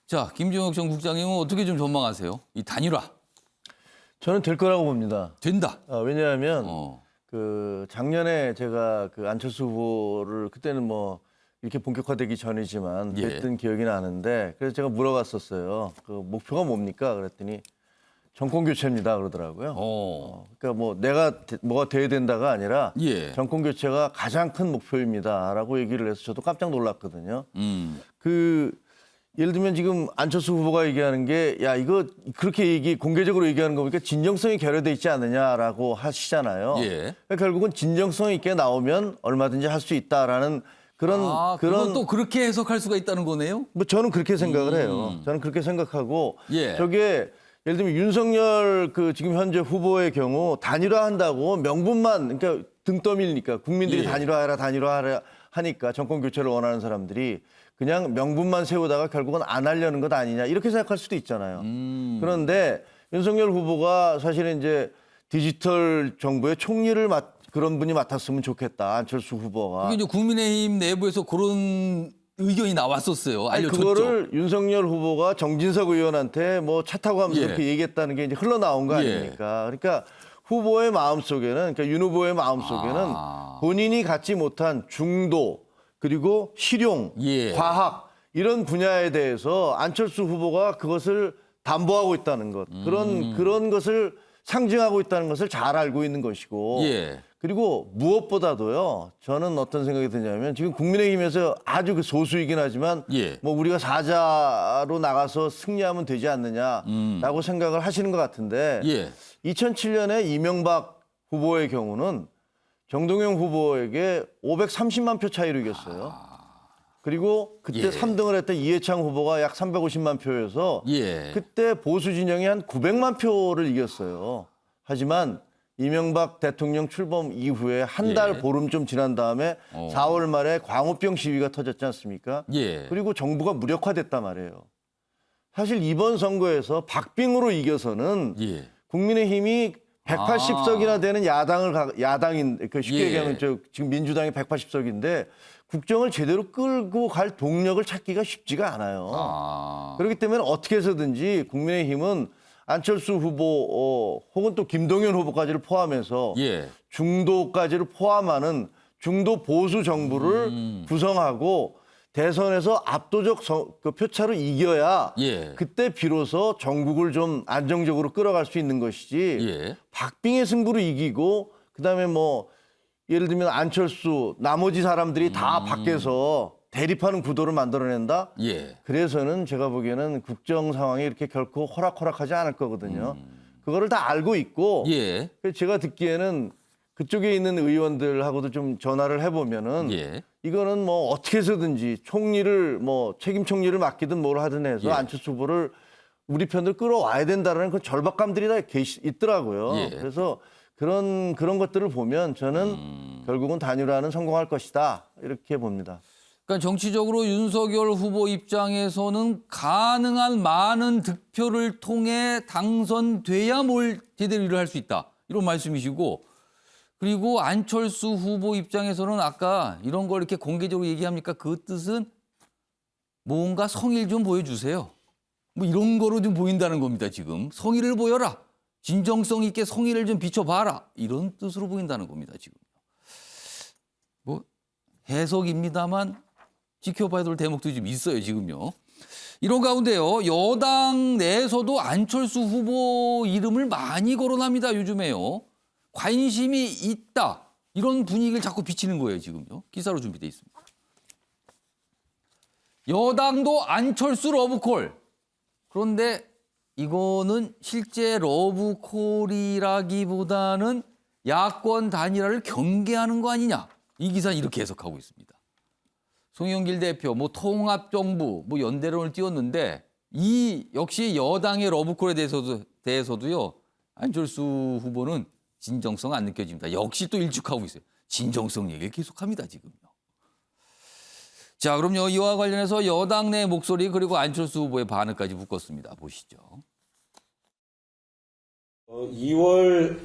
자, 김종혁 전 국장님은 어떻게 좀 전망하세요? 이 단일화. 저는 될 거라고 봅니다. 된다. 왜냐하면 그 작년에 제가 그 안철수 후보를 그때는 뭐 이렇게 본격화되기 전이지만 뵀던 기억이 나는데 그래서 제가 물어봤었어요. 그 목표가 뭡니까? 그랬더니 정권 교체입니다 그러더라고요. 그러니까 뭐 내가 뭐가 돼야 된다가 아니라 정권 교체가 가장 큰 목표입니다라고 얘기를 해서 저도 깜짝 놀랐거든요. 그 예를 들면 지금 안철수 후보가 얘기하는 게 야 이거 그렇게 공개적으로 얘기하는 거 보니까 진정성이 결여돼 있지 않느냐라고 하시잖아요. 그러니까 결국은 진정성 있게 나오면 얼마든지 할 수 있다라는 그런 또 그렇게 해석할 수가 있다는 거네요. 뭐 저는 그렇게 생각을 해요. 저는 그렇게 생각하고 저게 예를 들면 윤석열 그 지금 현재 후보의 경우 단일화한다고 명분만 그러니까 등 떠밀니까 국민들이 단일화하라 하니까 정권 교체를 원하는 사람들이 그냥 명분만 세우다가 결국은 안 하려는 것 아니냐 이렇게 생각할 수도 있잖아요. 그런데 윤석열 후보가 사실은 이제 디지털 정부의 총리를 그런 분이 맡았으면 좋겠다. 안철수 후보가. 그게 이제 국민의힘 내부에서 그런 의견이 나왔었어요. 알려졌죠. 그거를 윤석열 후보가 정진석 의원한테 뭐 차 타고 하면서 그렇게 얘기했다는 게 이제 흘러나온 거 아닙니까? 그러니까 후보의 마음속에는 그러니까 윤 후보의 마음속에는 본인이 갖지 못한 중도 그리고 실용, 과학 이런 분야에 대해서 안철수 후보가 그것을 담보하고 있다는 것. 그런 것을 상징하고 있다는 것을 잘 알고 있는 것이고 그리고 무엇보다도요. 저는 어떤 생각이 드냐면 지금 국민의힘에서 아주 그 소수이긴 하지만 예. 뭐 우리가 사자로 나가서 승리하면 되지 않느냐라고 생각을 하시는 것 같은데 예. 2007년에 이명박 후보의 경우는 정동영 후보에게 530만 표 차이로 이겼어요. 그리고 그때 예. 3등을 했던 이해창 후보가 약 350만 표여서 예. 그때 보수 진영이 한 900만 표를 이겼어요. 하지만 이명박 대통령 출범 이후에 한 달 예. 보름 좀 지난 다음에 4월 말에 광우병 시위가 터졌지 않습니까? 예. 그리고 정부가 무력화됐단 말이에요. 사실 이번 선거에서 박빙으로 이겨서는 예. 국민의힘이 180석이나 되는 야당인 그 쉽게 예. 얘기하면 지금 민주당이 180석인데 국정을 제대로 끌고 갈 동력을 찾기가 쉽지가 않아요. 그렇기 때문에 어떻게 해서든지 국민의힘은 안철수 후보 혹은 또 김동연 후보까지를 포함해서 예. 중도까지를 포함하는 중도 보수 정부를 구성하고 대선에서 압도적 그 표차로 이겨야 예. 그때 비로소 전국을 좀 안정적으로 끌어갈 수 있는 것이지 예. 박빙의 승부로 이기고 그다음에 뭐 예를 들면 안철수 나머지 사람들이 다 밖에서 대립하는 구도를 만들어낸다. 예. 그래서는 제가 보기에는 국정 상황이 이렇게 결코 호락호락하지 않을 거거든요. 그거를 다 알고 있고 예. 제가 듣기에는 그쪽에 있는 의원들하고도 좀 전화를 해보면은 예. 이거는 뭐 어떻게 해서든지 총리를 뭐 책임 총리를 맡기든 뭘 하든 해서 예. 안철수 후보를 우리 편으로 끌어와야 된다는 그 절박감들이 다 있더라고요. 예. 그래서 그런 것들을 보면 저는 결국은 단일화는 성공할 것이다 이렇게 봅니다. 그러니까 정치적으로 윤석열 후보 입장에서는 가능한 많은 득표를 통해 당선돼야 뭘 제대로 일을 할 수 있다. 이런 말씀이시고 그리고 안철수 후보 입장에서는 아까 이런 걸 이렇게 공개적으로 얘기합니까? 그 뜻은 뭔가 성의를 좀 보여주세요. 뭐 이런 거로 좀 보인다는 겁니다, 지금. 성의를 보여라. 진정성 있게 성의를 좀 비춰봐라. 이런 뜻으로 보인다는 겁니다, 지금. 뭐 해석입니다만 지켜봐야 될 대목도 좀 있어요, 지금요. 이런 가운데요, 여당 내에서도 안철수 후보 이름을 많이 거론합니다, 요즘에요. 관심이 있다. 이런 분위기를 자꾸 비치는 거예요, 지금요. 기사로 준비되어 있습니다. 여당도 안철수 러브콜. 그런데 이거는 실제 러브콜이라기보다는 야권 단일화를 경계하는 거 아니냐. 이 기사는 이렇게 해석하고 있습니다. 송영길 대표, 뭐 통합정부, 뭐 연대론을 띄웠는데 이 역시 여당의 러브콜에 대해서도요. 안철수 후보는 진정성 안 느껴집니다. 역시 또 일축하고 있어요. 진정성 얘기를 계속합니다, 지금요. 자, 그럼요. 이와 관련해서 여당 내 목소리 그리고 안철수 후보의 반응까지 묶었습니다. 보시죠. 2월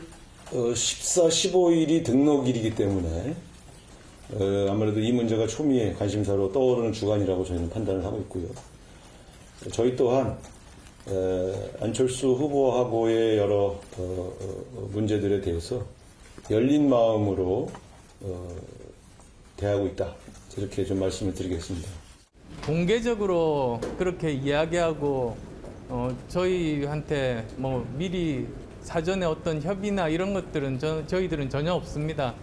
14, 15일이 등록일이기 때문에 아무래도 이 문제가 초미의 관심사로 떠오르는 주간이라고 저희는 판단을 하고 있고요. 저희 또한 안철수 후보하고의 여러 문제들에 대해서 열린 마음으로 대하고 있다. 이렇게 좀 말씀을 드리겠습니다. 공개적으로 그렇게 이야기하고 저희한테 뭐 미리 사전에 어떤 협의나 이런 것들은 저희들은 전혀 없습니다.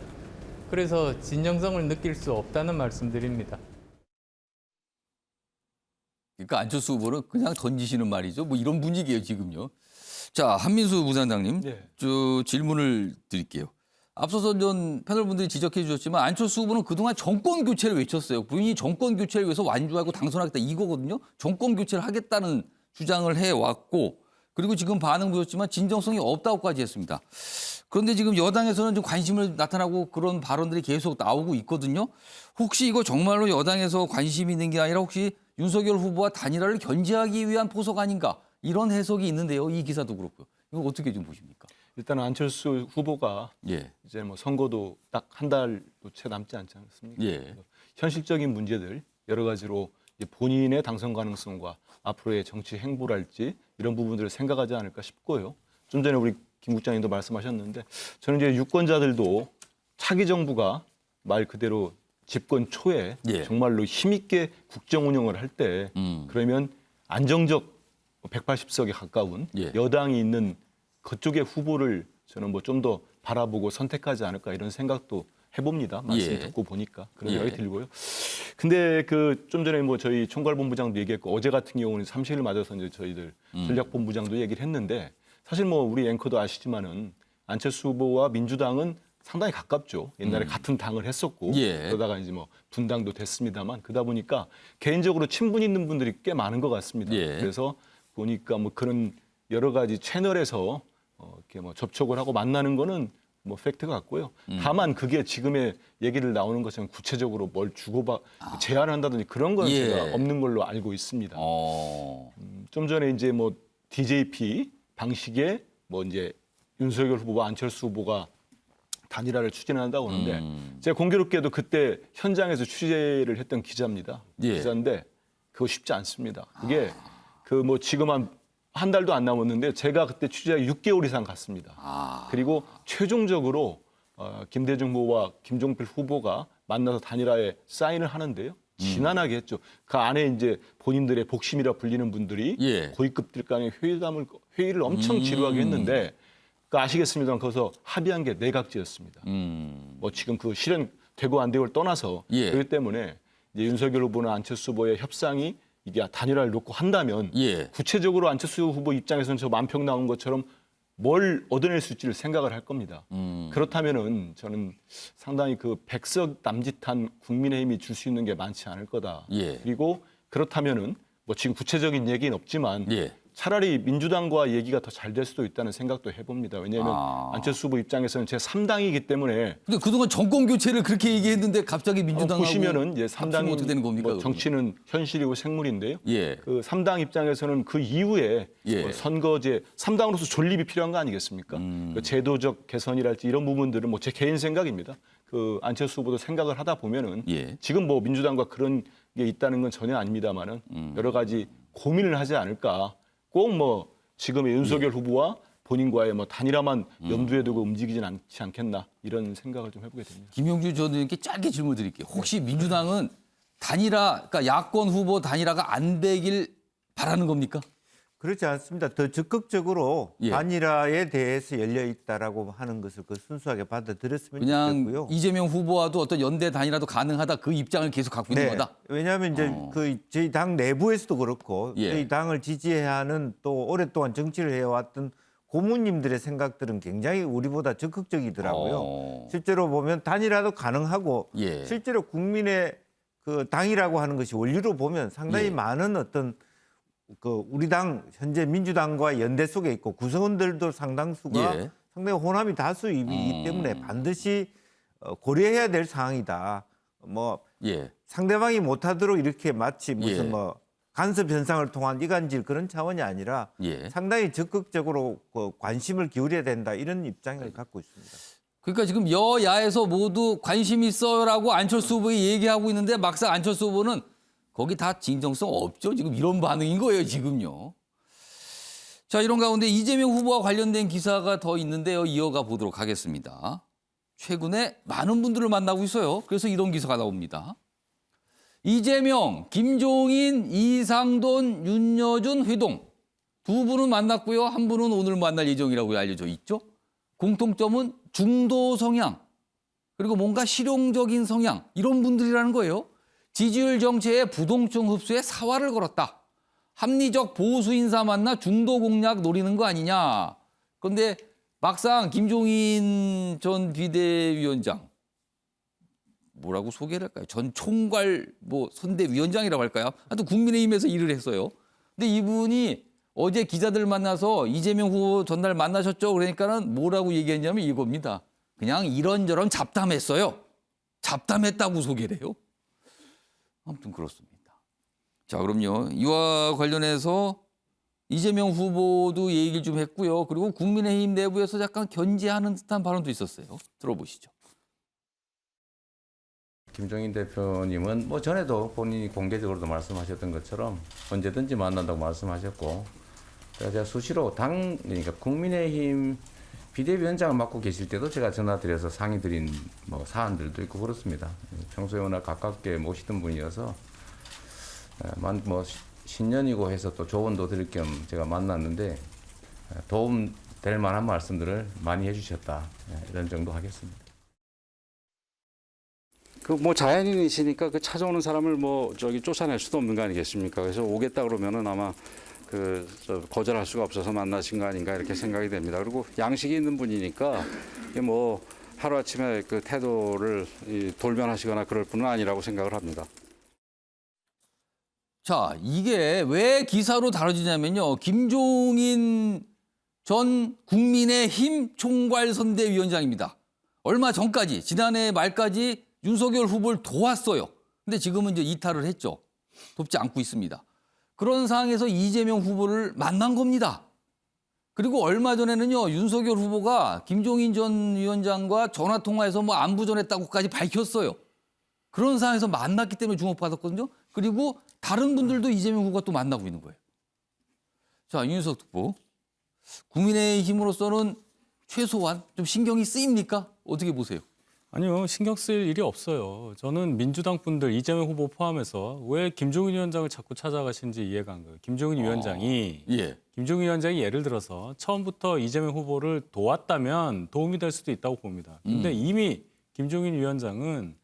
그래서 진정성을 느낄 수 없다는 말씀드립니다. 그러니까 안철수 후보는 그냥 던지시는 말이죠. 뭐 이런 분위기예요, 지금요. 자, 한민수 부산장님, 저 질문을 드릴게요. 앞서서 전 패널분들이 지적해 주셨지만 안철수 후보는 그동안 정권 교체를 외쳤어요. 본인이 정권 교체를 위해서 완주하고 당선하겠다 이거거든요. 정권 교체를 하겠다는 주장을 해왔고 그리고 지금 반응 보였지만 진정성이 없다고까지 했습니다. 그런데 지금 여당에서는 좀 관심을 나타나고 그런 발언들이 계속 나오고 있거든요. 혹시 이거 정말로 여당에서 관심이 있는 게 아니라 혹시 윤석열 후보와 단일화를 견제하기 위한 포석 아닌가 이런 해석이 있는데요. 이 기사도 그렇고요. 이거 어떻게 좀 보십니까? 일단 안철수 후보가 예. 이제 뭐 선거도 딱 한 달도 채 남지 않지 않습니까? 예. 현실적인 문제들 여러 가지로 이제 본인의 당선 가능성과 앞으로의 정치 행보랄지 이런 부분들을 생각하지 않을까 싶고요. 좀 전에 우리 김 국장님도 말씀하셨는데 저는 이제 유권자들도 차기 정부가 말 그대로 집권 초에 정말로 힘있게 국정 운영을 할 때 그러면 안정적 180석에 가까운 여당이 있는 그쪽의 후보를 저는 뭐 좀 더 바라보고 선택하지 않을까 이런 생각도 해봅니다. 말씀 예. 듣고 보니까 그런 예. 생각이 들고요. 근데 그 좀 전에 뭐 저희 총괄본부장도 얘기했고 어제 같은 경우는 30일 맞아서 이제 저희들 전략본부장도 얘기를 했는데 사실 뭐 우리 앵커도 아시지만은 안철수 후보와 민주당은 상당히 가깝죠. 옛날에 같은 당을 했었고 예. 그러다가 이제 뭐 분당도 됐습니다만 그러다 보니까 개인적으로 친분 있는 분들이 꽤 많은 것 같습니다. 예. 그래서 보니까 뭐 그런 여러 가지 채널에서 이렇게 뭐 접촉을 하고 만나는 거는 뭐 팩트 같고요. 다만 그게 지금의 얘기를 나오는 것처럼 구체적으로 뭘 제안한다든지 그런 건 예. 제가 없는 걸로 알고 있습니다. 좀 전에 이제 뭐 DJP 방식의 뭐 이제 윤석열 후보와 안철수 후보가 단일화를 추진한다고 하는데 제가 공교롭게도 그때 현장에서 취재를 했던 기자입니다. 예. 기자인데 그거 쉽지 않습니다. 이게 그 뭐 지금 한 달도 안 남았는데 제가 그때 취재하기 6개월 이상 갔습니다. 그리고 최종적으로 김대중 후보와 김종필 후보가 만나서 단일화에 사인을 하는데요. 지난하게 했죠. 그 안에 이제 본인들의 복심이라 불리는 분들이 예. 고위급들 간의 회의를 엄청 지루하게 했는데 그 아시겠습니다만 거기서 합의한 게 내각제였습니다. 뭐 지금 그 실현되고 안 되고를 떠나서 예. 그렇기 때문에 이제 윤석열 후보나 안철수 후보의 협상이 이게 단일화를 놓고 한다면 예. 구체적으로 안철수 후보 입장에서는 저 만평 나온 것처럼 뭘 얻어낼 수 있지를 생각을 할 겁니다. 그렇다면은 저는 상당히 그 백석 남짓한 국민의힘이 줄 수 있는 게 많지 않을 거다. 예. 그리고 그렇다면은 뭐 지금 구체적인 얘기는 없지만 예. 차라리 민주당과 얘기가 더 잘 될 수도 있다는 생각도 해봅니다. 왜냐하면 안철수 후보 입장에서는 제 3당이기 때문에 근데 그동안 정권 교체를 그렇게 얘기했는데 갑자기 민주당하고 보시면은 이제 3당이 어떻게 되는 겁니까? 뭐 정치는 현실이고 생물인데요. 예. 그 3당 입장에서는 그 이후에 예. 선거제 3당으로서 존립이 필요한 거 아니겠습니까? 그 제도적 개선이랄지 이런 부분들은 뭐 제 개인 생각입니다. 그 안철수 후보도 생각을 하다 보면은 예. 지금 뭐 민주당과 그런 게 있다는 건 전혀 아닙니다만은 여러 가지 고민을 하지 않을까. 꼭 뭐 지금의 윤석열 후보와 본인과의 뭐 단일화만 염두에 두고 움직이진 않지 않겠나 이런 생각을 좀 해보게 됩니다. 김용주 전 의원께 짧게 질문 드릴게요. 혹시 민주당은 단일화, 그러니까 야권 후보 단일화가 안 되길 바라는 겁니까? 그렇지 않습니다. 더 적극적으로 예. 단일화에 대해서 열려 있다라고 하는 것을 그 순수하게 받아들였으면 그냥 좋겠고요. 이재명 후보와도 어떤 연대 단일화도 가능하다 그 입장을 계속 갖고 있는 거다. 왜냐하면 이제 그 저희 당 내부에서도 그렇고 예. 저희 당을 지지해야 하는 또 오랫동안 정치를 해왔던 고모님들의 생각들은 굉장히 우리보다 적극적이더라고요. 실제로 보면 단일화도 가능하고 예. 실제로 국민의 그 당이라고 하는 것이 원리로 보면 상당히 예. 많은 어떤 그 우리 당 현재 민주당과 연대 속에 있고 구성원들도 상당수가 예. 상당히 호남이 다수이기 때문에 반드시 고려해야 될 사항이다. 뭐 예. 상대방이 못하도록 이렇게 마치 무슨 예. 뭐 간섭 현상을 통한 이간질 그런 차원이 아니라 예. 상당히 적극적으로 그 관심을 기울여야 된다 이런 입장을 갖고 있습니다. 그러니까 지금 여야에서 모두 관심 있어요라고 안철수 후보가 얘기하고 있는데 막상 안철수 후보는 거기 다 진정성 없죠. 지금 이런 반응인 거예요, 지금요. 자, 이런 가운데 이재명 후보와 관련된 기사가 더 있는데요. 이어가 보도록 하겠습니다. 최근에 많은 분들을 만나고 있어요. 그래서 이런 기사가 나옵니다. 이재명, 김종인, 이상돈, 윤여준 회동. 두 분은 만났고요. 한 분은 오늘 만날 예정이라고 알려져 있죠. 공통점은 중도 성향, 그리고 뭔가 실용적인 성향, 이런 분들이라는 거예요. 지지율 정체에 부동층 흡수에 사활을 걸었다. 합리적 보수 인사 만나 중도 공략 노리는 거 아니냐. 그런데 막상 김종인 전 비대위원장, 뭐라고 소개를 할까요? 전 총괄 뭐 선대위원장이라고 할까요? 하여튼 국민의힘에서 일을 했어요. 근데 이분이 어제 기자들 만나서 이재명 후보 전날 만나셨죠? 그러니까는 뭐라고 얘기했냐면 이겁니다. 그냥 이런저런 잡담했어요. 잡담했다고 소개를 해요. 아무튼 그렇습니다. 자, 그럼요. 이와 관련해서 이재명 후보도 얘기를 좀 했고요. 그리고 국민의힘 내부에서 약간 견제하는 듯한 발언도 있었어요. 들어보시죠. 김종인 대표님은 뭐 전에도 본인이 공개적으로도 말씀하셨던 것처럼 언제든지 만난다고 말씀하셨고, 제가 수시로 그러니까 국민의힘 비대위원장을 맡고 계실 때도 제가 전화드려서 상의 드린 뭐 사안들도 있고 그렇습니다. 평소에 워낙 가깝게 모시던 분이어서 뭐 신년이고 해서 또 조언도 드릴 겸 제가 만났는데 도움 될 만한 말씀들을 많이 해주셨다. 이런 정도 하겠습니다. 그 뭐 자연인이시니까 그 찾아오는 사람을 뭐 저기 쫓아낼 수도 없는 거 아니겠습니까? 그래서 오겠다 그러면은 아마 거절할 수가 없어서 만나신 거 아닌가 이렇게 생각이 됩니다. 그리고 양식이 있는 분이니까 이게 뭐 하루아침에 그 태도를 돌변하시거나 그럴 분은 아니라고 생각을 합니다. 자, 이게 왜 기사로 다뤄지냐면요. 김종인 전 국민의힘 총괄선대위원장입니다. 얼마 전까지, 지난해 말까지 윤석열 후보를 도왔어요. 근데 지금은 이제 이탈을 했죠. 돕지 않고 있습니다. 그런 상황에서 이재명 후보를 만난 겁니다. 그리고 얼마 전에는요, 윤석열 후보가 김종인 전 위원장과 전화 통화해서 뭐 안부전했다고까지 밝혔어요. 그런 상황에서 만났기 때문에 주목받았거든요. 그리고 다른 분들도 이재명 후보가 또 만나고 있는 거예요. 자, 윤석 특보. 국민의힘으로서는 최소한 좀 신경이 쓰입니까? 어떻게 보세요? 아니요, 신경 쓸 일이 없어요. 저는 민주당 분들, 이재명 후보 포함해서 왜 김종인 위원장을 자꾸 찾아가시는지 이해가 안 가요. 김종인 위원장이 예를 들어서 처음부터 이재명 후보를 도왔다면 도움이 될 수도 있다고 봅니다. 근데 이미 김종인 위원장은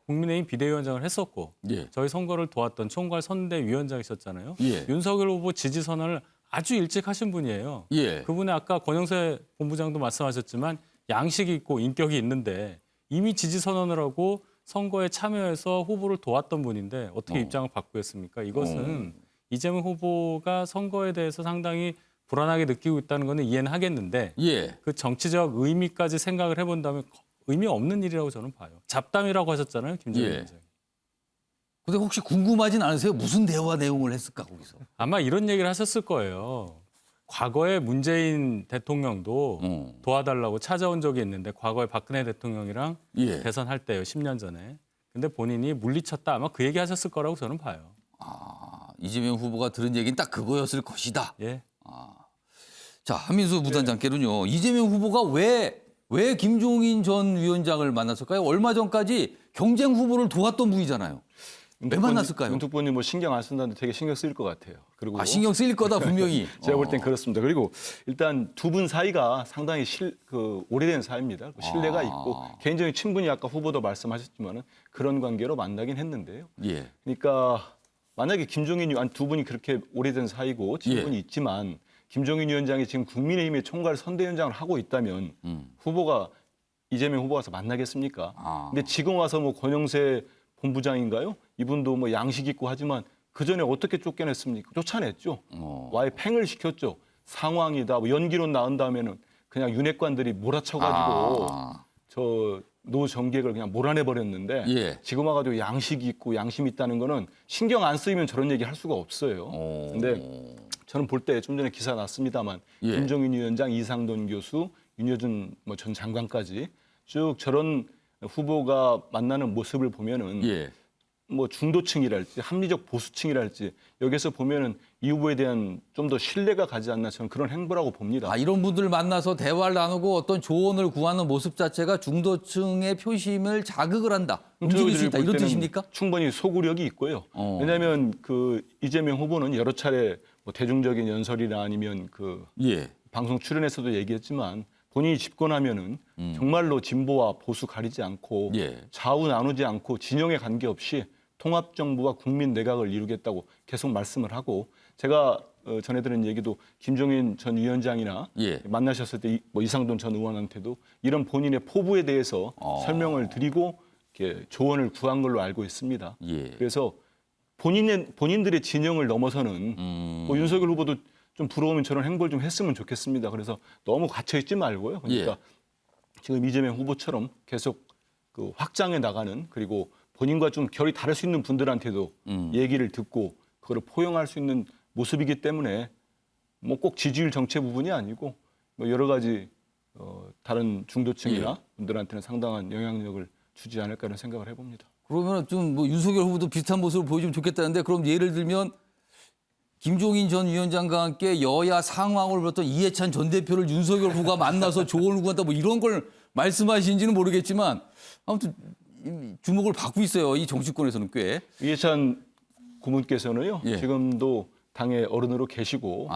국민의힘 비대위원장을 했었고 저희 선거를 도왔던 총괄 선대위원장이셨잖아요. 윤석열 후보 지지 선언을 아주 일찍 하신 분이에요. 그분의 아까 권영세 본부장도 말씀하셨지만 양식이 있고 인격이 있는데 이미 지지 선언을 하고 선거에 참여해서 후보를 도왔던 분인데 어떻게 입장을 바꾸었습니까? 이것은 이재명 후보가 선거에 대해서 상당히 불안하게 느끼고 있다는 거는 이해는 하겠는데 그 정치적 의미까지 생각을 해본다면 의미 없는 일이라고 저는 봐요. 잡담이라고 하셨잖아요, 김종인 위원장이. 근데 혹시 궁금하진 않으세요? 무슨 대화 내용을 했을까 거기서? 아마 이런 얘기를 하셨을 거예요. 과거에 문재인 대통령도 도와달라고 찾아온 적이 있는데 과거에 박근혜 대통령이랑 대선할 때요, 10년 전에. 근데 본인이 물리쳤다. 아마 그 얘기 하셨을 거라고 저는 봐요. 아, 이재명 후보가 들은 얘기는 딱 그거였을 것이다. 자, 한민수 부단장께는요. 이재명 후보가 왜 김종인 전 위원장을 만났을까요? 얼마 전까지 경쟁 후보를 도왔던 분이잖아요. 왜 만났을까요? 윤 특보님 뭐 신경 안 쓴다는데 되게 신경 쓰일 것 같아요. 그리고 신경 쓰일 거다 분명히. 제가 볼 땐 그렇습니다. 그리고 일단 두 분 사이가 상당히 오래된 사이입니다. 신뢰가 있고 개인적인 친분이 아까 후보도 말씀하셨지만은 그런 관계로 만나긴 했는데요. 그러니까 만약에 김종인 두 분이 그렇게 오래된 사이고 친분이 있지만 김종인 위원장이 지금 국민의힘의 총괄 선대위원장을 하고 있다면 후보가 이재명 후보가 와서 만나겠습니까? 근데 지금 와서 뭐 권영세 본부장인가요? 이분도 뭐 양식 있고 하지만 그 전에 어떻게 쫓겨냈습니까? 쫓아냈죠. 와해 팽을 시켰죠. 상황이다. 뭐 연기론 나온 다음에는 그냥 윤핵관들이 몰아쳐가지고 저 노 정객을 그냥 몰아내 버렸는데 지금 와가지고 양식이 있고 양심이 있다는 거는 신경 안 쓰이면 저런 얘기 할 수가 없어요. 근데 저는 볼 때 좀 전에 기사 났습니다만 김종인 위원장, 이상돈 교수, 윤여준 뭐 전 장관까지 쭉 저런 후보가 만나는 모습을 보면은 뭐 중도층이랄지 합리적 보수층이랄지 여기서 보면은 이 후보에 대한 좀 더 신뢰가 가지 않나 저는 그런 행보라고 봅니다. 이런 분들 만나서 대화를 나누고 어떤 조언을 구하는 모습 자체가 중도층의 표심을 자극을 한다. 움직일 수 있다. 이런 뜻입니까? 충분히 소구력이 있고요. 왜냐하면 그 이재명 후보는 여러 차례 뭐 대중적인 연설이나 아니면 그 방송 출연에서도 얘기했지만 본인이 집권하면은 정말로 진보와 보수 가리지 않고 좌우 나누지 않고 진영에 관계없이 통합정부와 국민 내각을 이루겠다고 계속 말씀을 하고 제가 전해 들은 얘기도 김종인 전 위원장이나 만나셨을 때 뭐 이상돈 전 의원한테도 이런 본인의 포부에 대해서 설명을 드리고 이렇게 조언을 구한 걸로 알고 있습니다. 그래서 본인들의 진영을 넘어서는 뭐 윤석열 후보도 좀 부러우면 저런 행보를 좀 했으면 좋겠습니다. 그래서 너무 갇혀 있지 말고요. 그러니까 지금 이재명 후보처럼 계속 그 확장해 나가는 그리고 본인과 좀 결이 다를 수 있는 분들한테도 얘기를 듣고 그거를 포용할 수 있는 모습이기 때문에 뭐 꼭 지지율 정체 부분이 아니고 뭐 여러 가지 다른 중도층이나 분들한테는 상당한 영향력을 주지 않을까라는 생각을 해봅니다. 그러면 좀 뭐 윤석열 후보도 비슷한 모습을 보여주면 좋겠다는데 그럼 예를 들면 김종인 전 위원장과 함께 여야 상황을 불렀던 이해찬 전 대표를 윤석열 후보가 만나서 조언을 구한다 뭐 이런 걸 말씀하시는지는 모르겠지만 아무튼 주목을 받고 있어요. 이 정치권에서는 꽤. 이해찬 고문께서는요. 지금도 당의 어른으로 계시고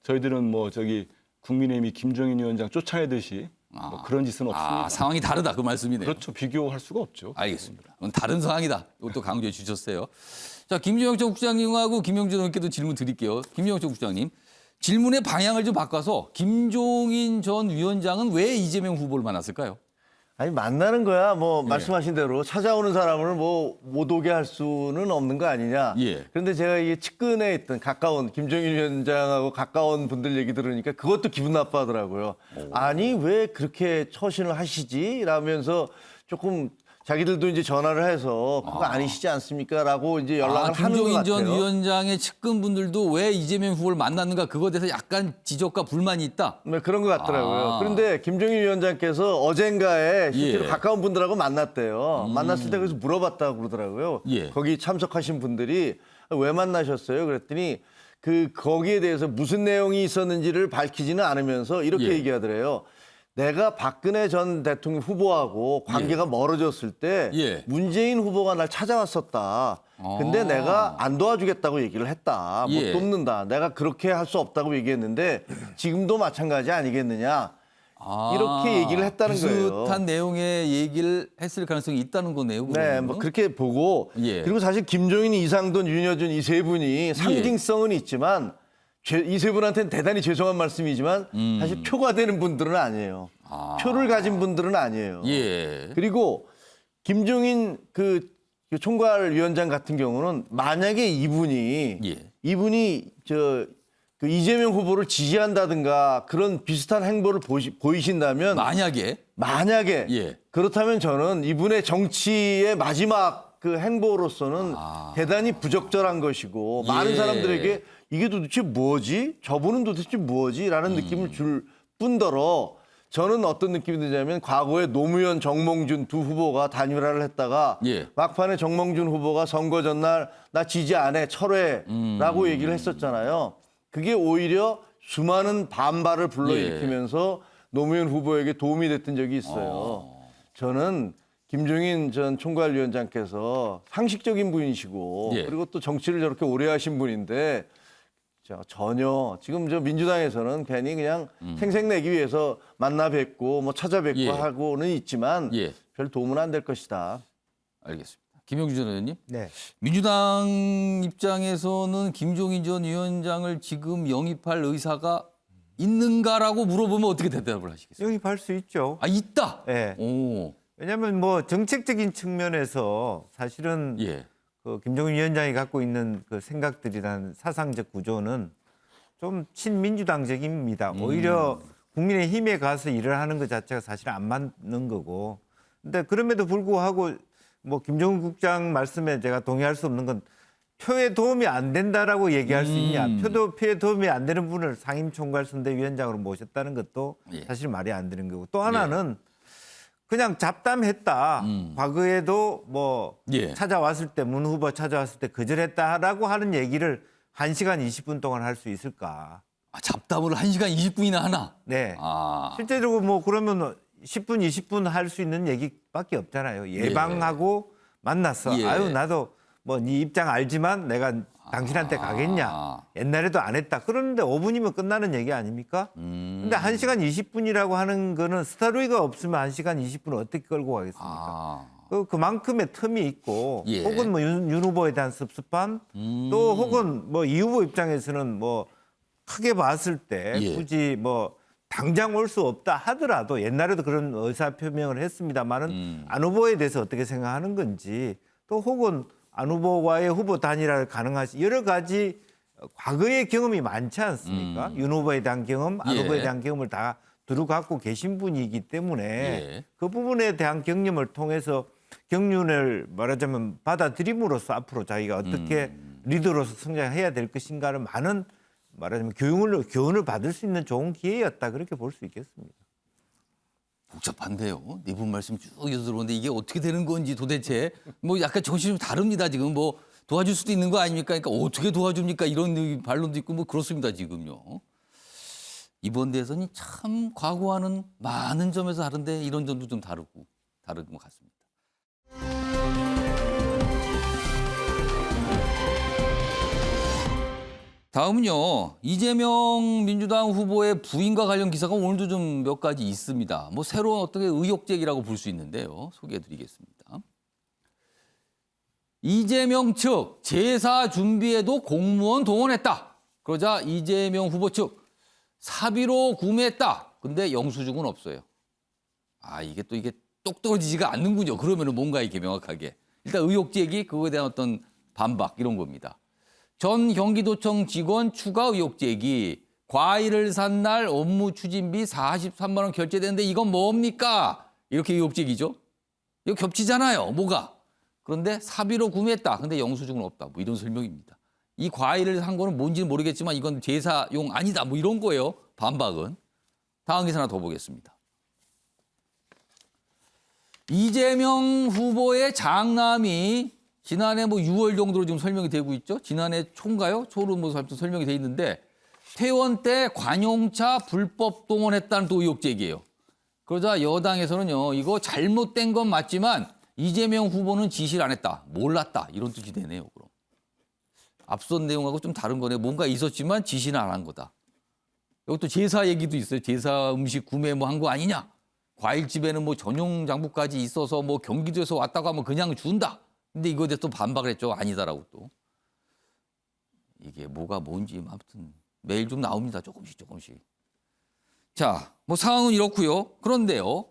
저희들은 뭐 저기 국민의힘이 김종인 위원장 쫓아내듯이 뭐 그런 짓은 없습니다. 상황이 다르다 그 말씀이네요. 그렇죠. 비교할 수가 없죠. 알겠습니다. 그건 다른 상황이다. 이것도 강조해 주셨어요. 자, 김종혁 전 국장님하고 김영준 의원께도 질문 드릴게요. 김종혁 전 국장님. 질문의 방향을 좀 바꿔서 김종인 전 위원장은 왜 이재명 후보를 만났을까요? 아니 만나는 거야 뭐 말씀하신 대로 찾아오는 사람을 뭐 못 오게 할 수는 없는 거 아니냐. 그런데 제가 이 측근에 있던 가까운 김종인 위원장하고 가까운 분들 얘기 들으니까 그것도 기분 나빠하더라고요. 아니 왜 그렇게 처신을 하시지? 라면서 조금 자기들도 이제 전화를 해서 그거 아니시지 않습니까?라고 이제 연락을 하는 것 같아요. 김종인 전 위원장의 측근분들도 왜 이재명 후보를 만났는가 그거에 대해서 약간 지적과 불만이 있다. 네, 그런 것 같더라고요. 그런데 김종인 위원장께서 어젠가에 실제로 가까운 분들하고 만났대요. 만났을 때 그래서 물어봤다고 그러더라고요. 거기 참석하신 분들이 왜 만나셨어요? 그랬더니 거기에 대해서 무슨 내용이 있었는지를 밝히지는 않으면서 이렇게 얘기하더래요. 내가 박근혜 전 대통령 후보하고 관계가 멀어졌을 때 문재인 후보가 날 찾아왔었다. 근데 내가 안 도와주겠다고 얘기를 했다. 못 돕는다. 내가 그렇게 할 수 없다고 얘기했는데 지금도 마찬가지 아니겠느냐. 이렇게 얘기를 했다는 거예요. 비슷한 내용의 얘기를 했을 가능성이 있다는 거네요. 네, 뭐 그렇게 보고 그리고 사실 김종인, 이상돈, 윤여준 이 세 분이 상징성은 있지만 이 세 분한테는 대단히 죄송한 말씀이지만 사실 표가 되는 분들은 아니에요. 표를 가진 분들은 아니에요. 그리고 김종인 그 총괄위원장 같은 경우는 만약에 이분이 그 이재명 후보를 지지한다든가 그런 비슷한 행보를 보이신다면 만약에 그렇다면 저는 이분의 정치의 마지막 그 행보로서는 대단히 부적절한 것이고 많은 사람들에게 이게 도대체 뭐지? 저분은 도대체 뭐지? 라는 느낌을 줄 뿐더러 저는 어떤 느낌이 드냐면 과거에 노무현, 정몽준 두 후보가 단일화를 했다가 막판에 정몽준 후보가 선거 전날 나 지지 안 해, 철회라고 얘기를 했었잖아요. 그게 오히려 수많은 반발을 불러일으키면서 노무현 후보에게 도움이 됐던 적이 있어요. 저는 김종인 전 총괄위원장께서 상식적인 분이시고 그리고 또 정치를 저렇게 오래 하신 분인데 전혀 지금 저 민주당에서는 괜히 그냥 생색내기 위해서 만나 뵙고 뭐 찾아뵙고 하고는 있지만 별 도움은 안 될 것이다. 알겠습니다. 김영준 전 의원님. 네. 민주당 입장에서는 김종인 전 위원장을 지금 영입할 의사가 있는가라고 물어보면 어떻게 대답을 하시겠어요? 영입할 수 있죠. 있다? 네. 왜냐하면 뭐 정책적인 측면에서 사실은 그 김종인 위원장이 갖고 있는 그 생각들이란 사상적 구조는 좀 친민주당적입니다. 오히려 국민의힘에 가서 일을 하는 것 자체가 사실 안 맞는 거고. 근데 그럼에도 불구하고 뭐 김종인 국장 말씀에 제가 동의할 수 없는 건 표에 도움이 안 된다라고 얘기할 수 있냐. 표에 도움이 안 되는 분을 상임총괄선대위원장으로 모셨다는 것도 사실 말이 안 되는 거고. 또 하나는 그냥 잡담했다. 과거에도 뭐 찾아왔을 때 문 후보 찾아왔을 때 거절했다라고 하는 얘기를 1시간 20분 동안 할 수 있을까? 잡담을 1시간 20분이나 하나? 네. 실제로 뭐 그러면 10분, 20분 할 수 있는 얘기밖에 없잖아요. 예방하고 만났어. 아유 나도 뭐 네 입장 알지만 내가 당신한테 가겠냐. 옛날에도 안 했다. 그런데 5분이면 끝나는 얘기 아닙니까? 근데 1시간 20분이라고 하는 거는 스타로이가 없으면 1시간 20분을 어떻게 끌고 가겠습니까? 그만큼의 텀이 있고 혹은 뭐 윤 후보에 대한 섭섭함 또 혹은 뭐 이 후보 입장에서는 뭐 크게 봤을 때 굳이 뭐 당장 올 수 없다 하더라도 옛날에도 그런 의사표명을 했습니다만은 안 후보에 대해서 어떻게 생각하는 건지 또 혹은 안 후보와의 후보 단일화를 가능하시 여러 가지 과거의 경험이 많지 않습니까? 윤 후보에 대한 경험, 안 후보에 대한 경험을 다 두루 갖고 계신 분이기 때문에 그 부분에 대한 경험을 통해서 경륜을 말하자면 받아들임으로써 앞으로 자기가 어떻게 리더로서 성장해야 될 것인가를 많은 말하자면 교훈을 받을 수 있는 좋은 기회였다 그렇게 볼 수 있겠습니다. 복잡한데요. 네 분 말씀 쭉 이어서 들어오는데 이게 어떻게 되는 건지 도대체 뭐 약간 정신이 좀 다릅니다. 지금 뭐 도와줄 수도 있는 거 아닙니까? 그러니까 어떻게 도와줍니까? 이런 반론도 있고 뭐 그렇습니다. 지금요. 이번 대선이 참 과거와는 많은 점에서 다른데 이런 점도 좀 다른 것 같습니다. 다음은요. 이재명 민주당 후보의 부인과 관련 기사가 오늘도 좀 몇 가지 있습니다. 뭐 새로운 어떻게 의혹 제기라고 볼 수 있는데요. 소개해드리겠습니다. 이재명 측 제사 준비에도 공무원 동원했다. 그러자 이재명 후보 측 사비로 구매했다. 근데 영수증은 없어요. 이게 똑 떨어지지가 않는군요. 그러면은 뭔가 이게 명확하게. 일단 의혹 제기, 그거에 대한 어떤 반박 이런 겁니다. 전 경기도청 직원 추가 의혹 제기, 과일을 산 날 업무 추진비 43만 원 결제되는데 이건 뭡니까? 이렇게 의혹 제기죠. 이거 겹치잖아요. 뭐가? 그런데 사비로 구매했다. 근데 영수증은 없다. 뭐 이런 설명입니다. 이 과일을 산 거는 뭔지는 모르겠지만 이건 제사용 아니다. 뭐 이런 거예요. 반박은. 다음 기사 하나 더 보겠습니다. 이재명 후보의 장남이 지난해 뭐 6월 정도로 지금 설명이 되고 있죠. 지난해 초인가요? 초로 뭐 설명이 돼 있는데 퇴원 때 관용차 불법 동원했다는 또 의혹 제기예요. 그러자 여당에서는요. 이거 잘못된 건 맞지만 이재명 후보는 지시를 안 했다. 몰랐다. 이런 뜻이 되네요. 그럼. 앞선 내용하고 좀 다른 거네. 뭔가 있었지만 지시는 안 한 거다. 여기 또 제사 얘기도 있어요. 제사 음식 구매 뭐 한 거 아니냐. 과일집에는 뭐 전용 장부까지 있어서 뭐 경기도에서 왔다고 하면 그냥 준다. 근데 이거에 대해서 또 반박을 했죠. 아니다라고 또. 이게 뭐가 뭔지 아무튼 매일 좀 나옵니다. 조금씩. 자, 뭐 상황은 이렇고요. 그런데요.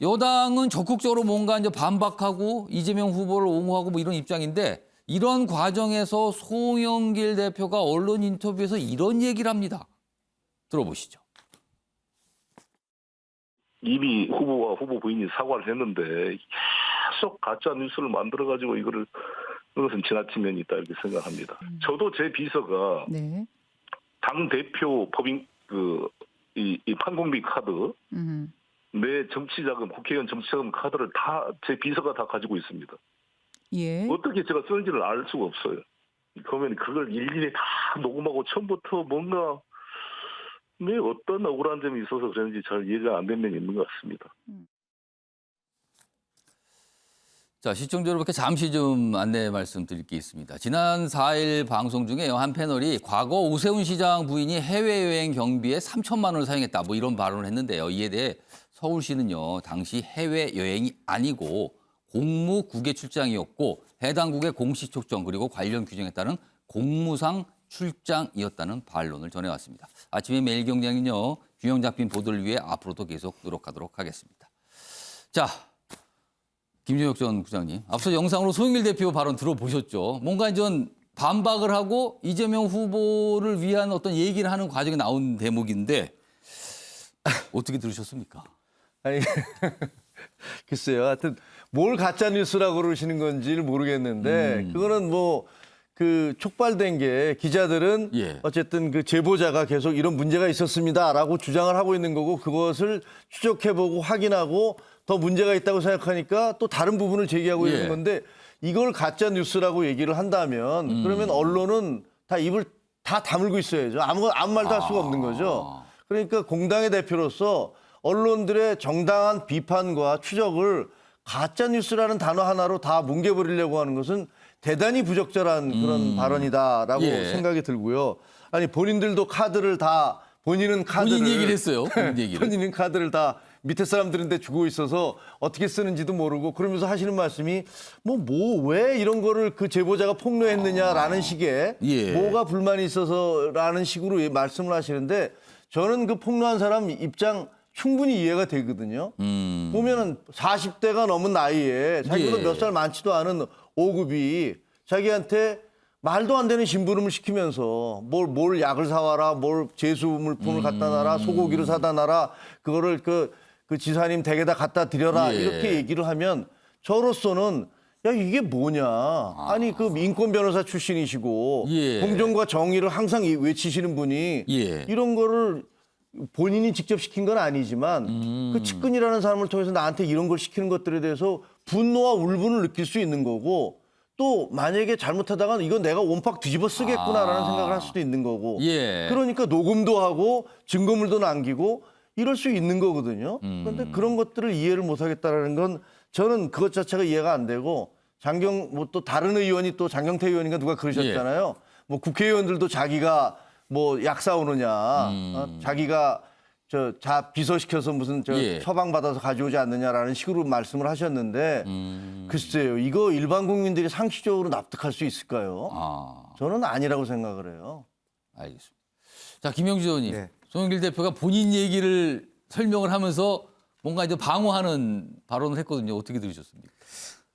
여당은 적극적으로 뭔가 이제 반박하고 이재명 후보를 옹호하고 뭐 이런 입장인데 이런 과정에서 송영길 대표가 언론 인터뷰에서 이런 얘기를 합니다. 들어보시죠. 이미 후보와 후보 부인이 사과를 했는데 계속 가짜 뉴스를 만들어가지고 이것은 지나친 면이 있다 이렇게 생각합니다. 저도 제 비서가 당 대표 법인 이 판공비 카드, 내 정치자금 국회의원 정치자금 카드를 다 제 비서가 다 가지고 있습니다. 예. 어떻게 제가 쓰는지를 알 수가 없어요. 그러면 그걸 일일이 다 녹음하고 처음부터 뭔가 왜 어떤 억울한 점이 있어서 그런지 잘 이해가 안 되는 면이 있는 것 같습니다. 자, 시청자 여러분께 잠시 좀 안내 말씀드릴 게 있습니다. 지난 4일 방송 중에 한 패널이 과거 오세훈 시장 부인이 해외여행 경비에 3천만 원을 사용했다. 뭐 이런 발언을 했는데요. 이에 대해 서울시는요. 당시 해외여행이 아니고 공무국외 출장이었고 해당 국의 공식 초청 그리고 관련 규정에 따른 공무상 출장이었다는 반론을 전해왔습니다. 아침에 매일경제는요. 균형 잡힌 보도를 위해 앞으로도 계속 노력하도록 하겠습니다. 자. 김준혁 전 부장님, 앞서 영상으로 송영길 대표 발언 들어보셨죠? 뭔가 좀 반박을 하고 이재명 후보를 위한 어떤 얘기를 하는 과정에 나온 대목인데 어떻게 들으셨습니까? 아니, 글쎄요. 하여튼 뭘 가짜 뉴스라고 그러시는 건지를 모르겠는데 그거는 뭐 그 촉발된 게 기자들은 어쨌든 그 제보자가 계속 이런 문제가 있었습니다라고 주장을 하고 있는 거고 그것을 추적해보고 확인하고 더 문제가 있다고 생각하니까 또 다른 부분을 제기하고 있는 건데 이걸 가짜 뉴스라고 얘기를 한다면 그러면 언론은 다 입을 다 다물고 있어야죠. 아무 말도 할 수가 없는 거죠. 그러니까 공당의 대표로서 언론들의 정당한 비판과 추적을 가짜 뉴스라는 단어 하나로 다 뭉개버리려고 하는 것은 대단히 부적절한 그런 발언이다라고 생각이 들고요. 아니 본인들도 카드를 다 본인 얘기를 했어요. 본인은 카드를 다 밑에 사람들한테 주고 있어서 어떻게 쓰는지도 모르고 그러면서 하시는 말씀이 왜 이런 거를 그 제보자가 폭로했느냐라는 식의 뭐가 불만이 있어서라는 식으로 말씀을 하시는데 저는 그 폭로한 사람 입장 충분히 이해가 되거든요. 보면은 40대가 넘은 나이에 자기보다 몇 살 많지도 않은 5급이 자기한테 말도 안 되는 심부름을 시키면서 뭘 약을 사와라, 뭘 제수 물품을 갖다 놔라, 소고기를 사다 놔라, 그거를 그 지사님 댁에다 갖다 드려라 이렇게 얘기를 하면 저로서는 야 이게 뭐냐. 아니 그 인권 변호사 출신이시고 공정과 정의를 항상 외치시는 분이 이런 거를 본인이 직접 시킨 건 아니지만 그 측근이라는 사람을 통해서 나한테 이런 걸 시키는 것들에 대해서 분노와 울분을 느낄 수 있는 거고 또 만약에 잘못하다가 이건 내가 온팍 뒤집어 쓰겠구나라는 생각을 할 수도 있는 거고 그러니까 녹음도 하고 증거물도 남기고 이럴 수 있는 거거든요. 그런데 그런 것들을 이해를 못 하겠다라는 건 저는 그것 자체가 이해가 안 되고 또 다른 의원이 또 장경태 의원인가 누가 그러셨잖아요. 뭐 국회의원들도 자기가 뭐 약 사오느냐, 자기가 비서시켜서 무슨 예. 처방받아서 가져오지 않느냐라는 식으로 말씀을 하셨는데 글쎄요, 이거 일반 국민들이 상식적으로 납득할 수 있을까요? 저는 아니라고 생각을 해요. 알겠습니다. 자, 김영주 의원님, 네. 송영길 대표가 본인 얘기를 설명을 하면서 뭔가 이제 방어하는 발언을 했거든요. 어떻게 들으셨습니까?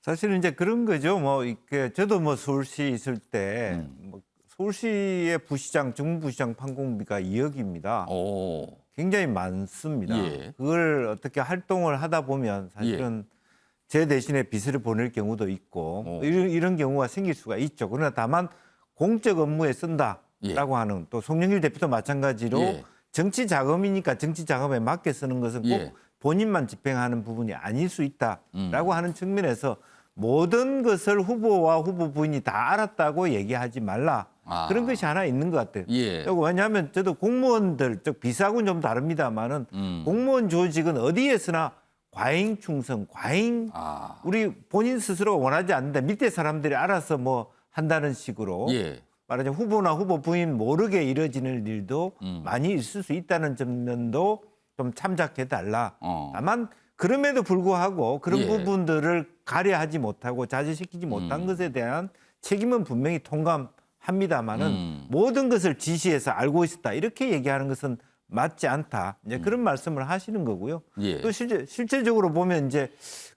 사실은 이제 그런 거죠. 뭐 이렇게 저도 뭐 서울시 있을 때 뭐 서울시의 부시장, 중부시장 판공비가 2억입니다. 굉장히 많습니다. 예. 그걸 어떻게 활동을 하다 보면 사실은 제 대신에 빚을 보낼 경우도 있고 이런 경우가 생길 수가 있죠. 그러나 다만 공적 업무에 쓴다라고 하는 또 송영길 대표도 마찬가지로 정치 자금이니까 정치 자금에 맞게 쓰는 것은 꼭 본인만 집행하는 부분이 아닐 수 있다라고 하는 측면에서 모든 것을 후보와 후보 부인이 다 알았다고 얘기하지 말라. 그런 것이 하나 있는 것 같아요. 왜냐하면 저도 공무원들, 즉 비서하고는 좀 다릅니다만은 공무원 조직은 어디에서나 과잉 충성, 우리 본인 스스로가 원하지 않는데 밑에 사람들이 알아서 뭐 한다는 식으로 말하자면 후보나 후보 부인 모르게 이루어지는 일도 많이 있을 수 있다는 점도 좀 참작해달라. 다만 그럼에도 불구하고 그런 부분들을 가려하지 못하고 자제시키지 못한 것에 대한 책임은 분명히 통감합니다마는 모든 것을 지시해서 알고 있었다. 이렇게 얘기하는 것은 맞지 않다. 이제 그런 말씀을 하시는 거고요. 또 실제적으로 보면 이제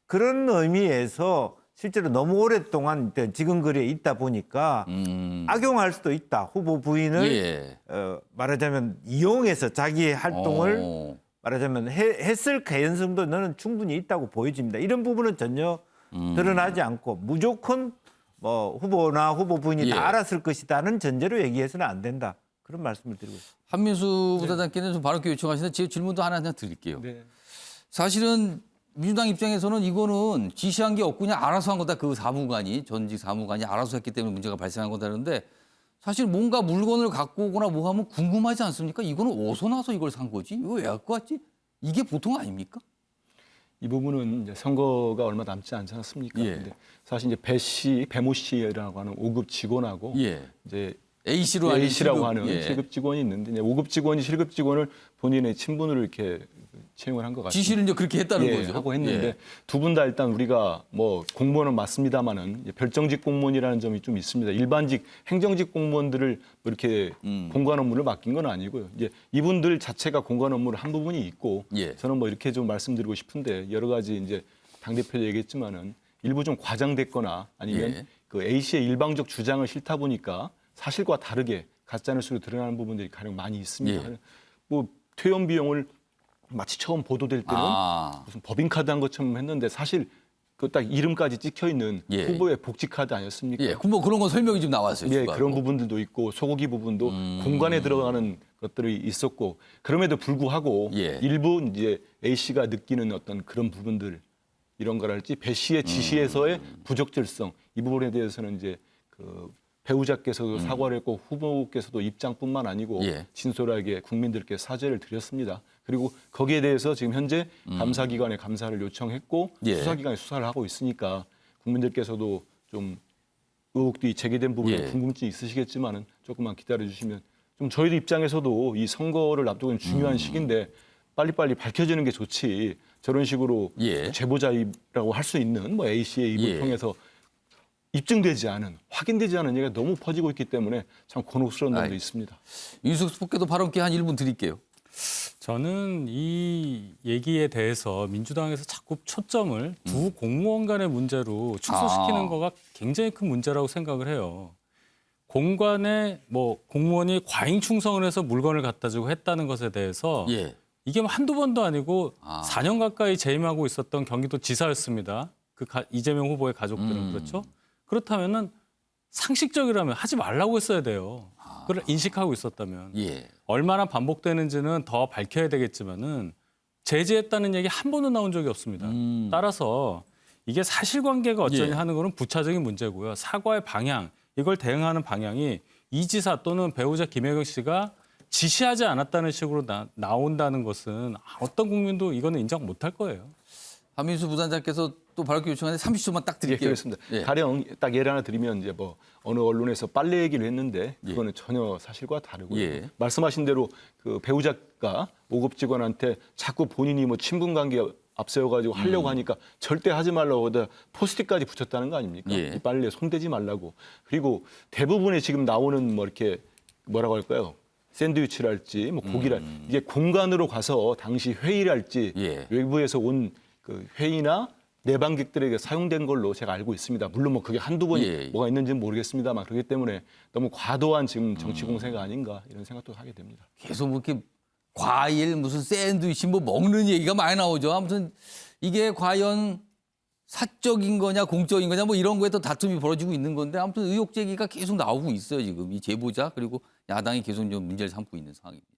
그런 의미에서 실제로 너무 오랫동안 지금 거리에 있다 보니까 악용할 수도 있다. 후보 부인을 말하자면 이용해서 자기의 활동을 말하자면 했을 가능성도 저는 충분히 있다고 보여집니다. 이런 부분은 전혀 드러나지 않고 무조건 뭐 후보나 후보 부인이 다 알았을 것이다는 전제로 얘기해서는 안 된다. 그런 말씀을 드리고 있습니다. 한민수 부사장께는 좀 발언기 요청하시는데 제 질문도 하나 드릴게요. 사실은 민주당 입장에서는 이거는 지시한 게 없고 그냥 알아서 한 거다. 그 사무관이, 전직 사무관이 알아서 했기 때문에 문제가 발생한 거다는데 사실 뭔가 물건을 갖고 오거나 뭐 하면 궁금하지 않습니까? 이거는 어디서 나서 이걸 산 거지? 이거 왜 갖고 왔지? 이게 보통 아닙니까? 이 부분은 이제 선거가 얼마 남지 않지 않습니까? 근데 사실 이제 배모 씨라고 하는 5급 직원하고 이제 A씨라고 하는 7급 직원이 있는데 이제 5급 직원이 7급 직원을 본인의 친분으로 이렇게 채용을 한 것 같습니다. 지시를 이제 그렇게 했다는 거죠. 하고 했는데 두 분 다 일단 우리가 뭐 공무원은 맞습니다만은 별정직 공무원이라는 점이 좀 있습니다. 일반직 행정직 공무원들을 이렇게 공관 업무를 맡긴 건 아니고요. 이제 이분들 자체가 공관 업무를 한 부분이 있고 저는 뭐 이렇게 좀 말씀드리고 싶은데 여러 가지 이제 당 대표도 얘기했지만은 일부 좀 과장됐거나 아니면 그 A 씨의 일방적 주장을 싫다 보니까 사실과 다르게 가짜 뉴스로 드러나는 부분들이 가령 많이 있습니다. 뭐 퇴원 비용을 마치 처음 보도될 때는 무슨 법인카드 한 것처럼 했는데 사실 그 딱 이름까지 찍혀 있는 후보의 복지카드 아니었습니까? 뭐 그런 건 설명이 좀 나왔어요. 그런 부분들도 있고 소고기 부분도 공간에 들어가는 것들이 있었고 그럼에도 불구하고 일부 이제 A 씨가 느끼는 어떤 그런 부분들 이런 거랄지 배 씨의 지시에서의 부적절성 이 부분에 대해서는 이제 그 배우자께서도 사과를 했고 후보께서도 입장뿐만 아니고 진솔하게 국민들께 사죄를 드렸습니다. 그리고 거기에 대해서 지금 현재 감사기관에 감사를 요청했고 수사기관에 수사를 하고 있으니까 국민들께서도 좀 의혹들이 제기된 부분에 궁금증이 있으시겠지만은 조금만 기다려주시면 좀 저희들 입장에서도 이 선거를 앞두고 있는 중요한 시기인데 빨리빨리 밝혀지는 게 좋지 저런 식으로 제보자라고 할 수 있는 뭐 A 씨의 입을 통해서 입증되지 않은, 확인되지 않은 얘기가 너무 퍼지고 있기 때문에 참 곤혹스러운 점도 있습니다. 윤석열 후보께도 발언기 한 1분 드릴게요. 저는 이 얘기에 대해서 민주당에서 자꾸 초점을 두 공무원 간의 문제로 축소시키는 거가 굉장히 큰 문제라고 생각을 해요. 공관에 뭐 공무원이 과잉 충성을 해서 물건을 갖다 주고 했다는 것에 대해서 이게 한두 번도 아니고 4년 가까이 재임하고 있었던 경기도 지사였습니다. 이재명 후보의 가족들은 그렇죠. 그렇다면은 상식적이라면 하지 말라고 했어야 돼요. 그걸 인식하고 있었다면. 얼마나 반복되는지는 더 밝혀야 되겠지만은 제재했다는 얘기 한 번도 나온 적이 없습니다. 따라서 이게 사실관계가 어쩌냐 하는 거는 부차적인 문제고요. 사과의 방향, 이걸 대응하는 방향이 이 지사 또는 배우자 김혜경 씨가 지시하지 않았다는 식으로 나온다는 것은 어떤 국민도 이거는 인정 못할 거예요. 한민수 부단장께서 또 발언 요청하는데 30초만 딱 예, 드릴게요. 그렇습니다. 예. 가령 딱 예를 하나 드리면 이제 뭐 어느 언론에서 빨래 얘기를 했는데 그거는 전혀 사실과 다르고요. 예. 말씀하신 대로 그 배우자가 5급 직원한테 자꾸 본인이 뭐 친분 관계 앞세워가지고 하려고 하니까 절대 하지 말라고 거기다 포스트까지 붙였다는 거 아닙니까? 예. 이 빨래 손대지 말라고. 그리고 대부분의 지금 나오는 뭐 이렇게 뭐라고 할까요? 샌드위치랄지 뭐 고기랄 이게 공간으로 가서 당시 회의를 할지 외부에서 온 그 회의나 내방객들에게 사용된 걸로 제가 알고 있습니다. 물론 뭐 그게 한두 번이 뭐가 있는지는 모르겠습니다만 그렇기 때문에 너무 과도한 지금 정치 공세가 아닌가 이런 생각도 하게 됩니다. 계속 뭐 이렇게 과일 무슨 샌드위치 뭐 먹는 얘기가 많이 나오죠. 아무튼 이게 과연 사적인 거냐 공적인 거냐 뭐 이런 거에 또 다툼이 벌어지고 있는 건데 아무튼 의혹 제기가 계속 나오고 있어요. 지금 이 제보자 그리고 야당이 계속 좀 문제를 삼고 있는 상황입니다.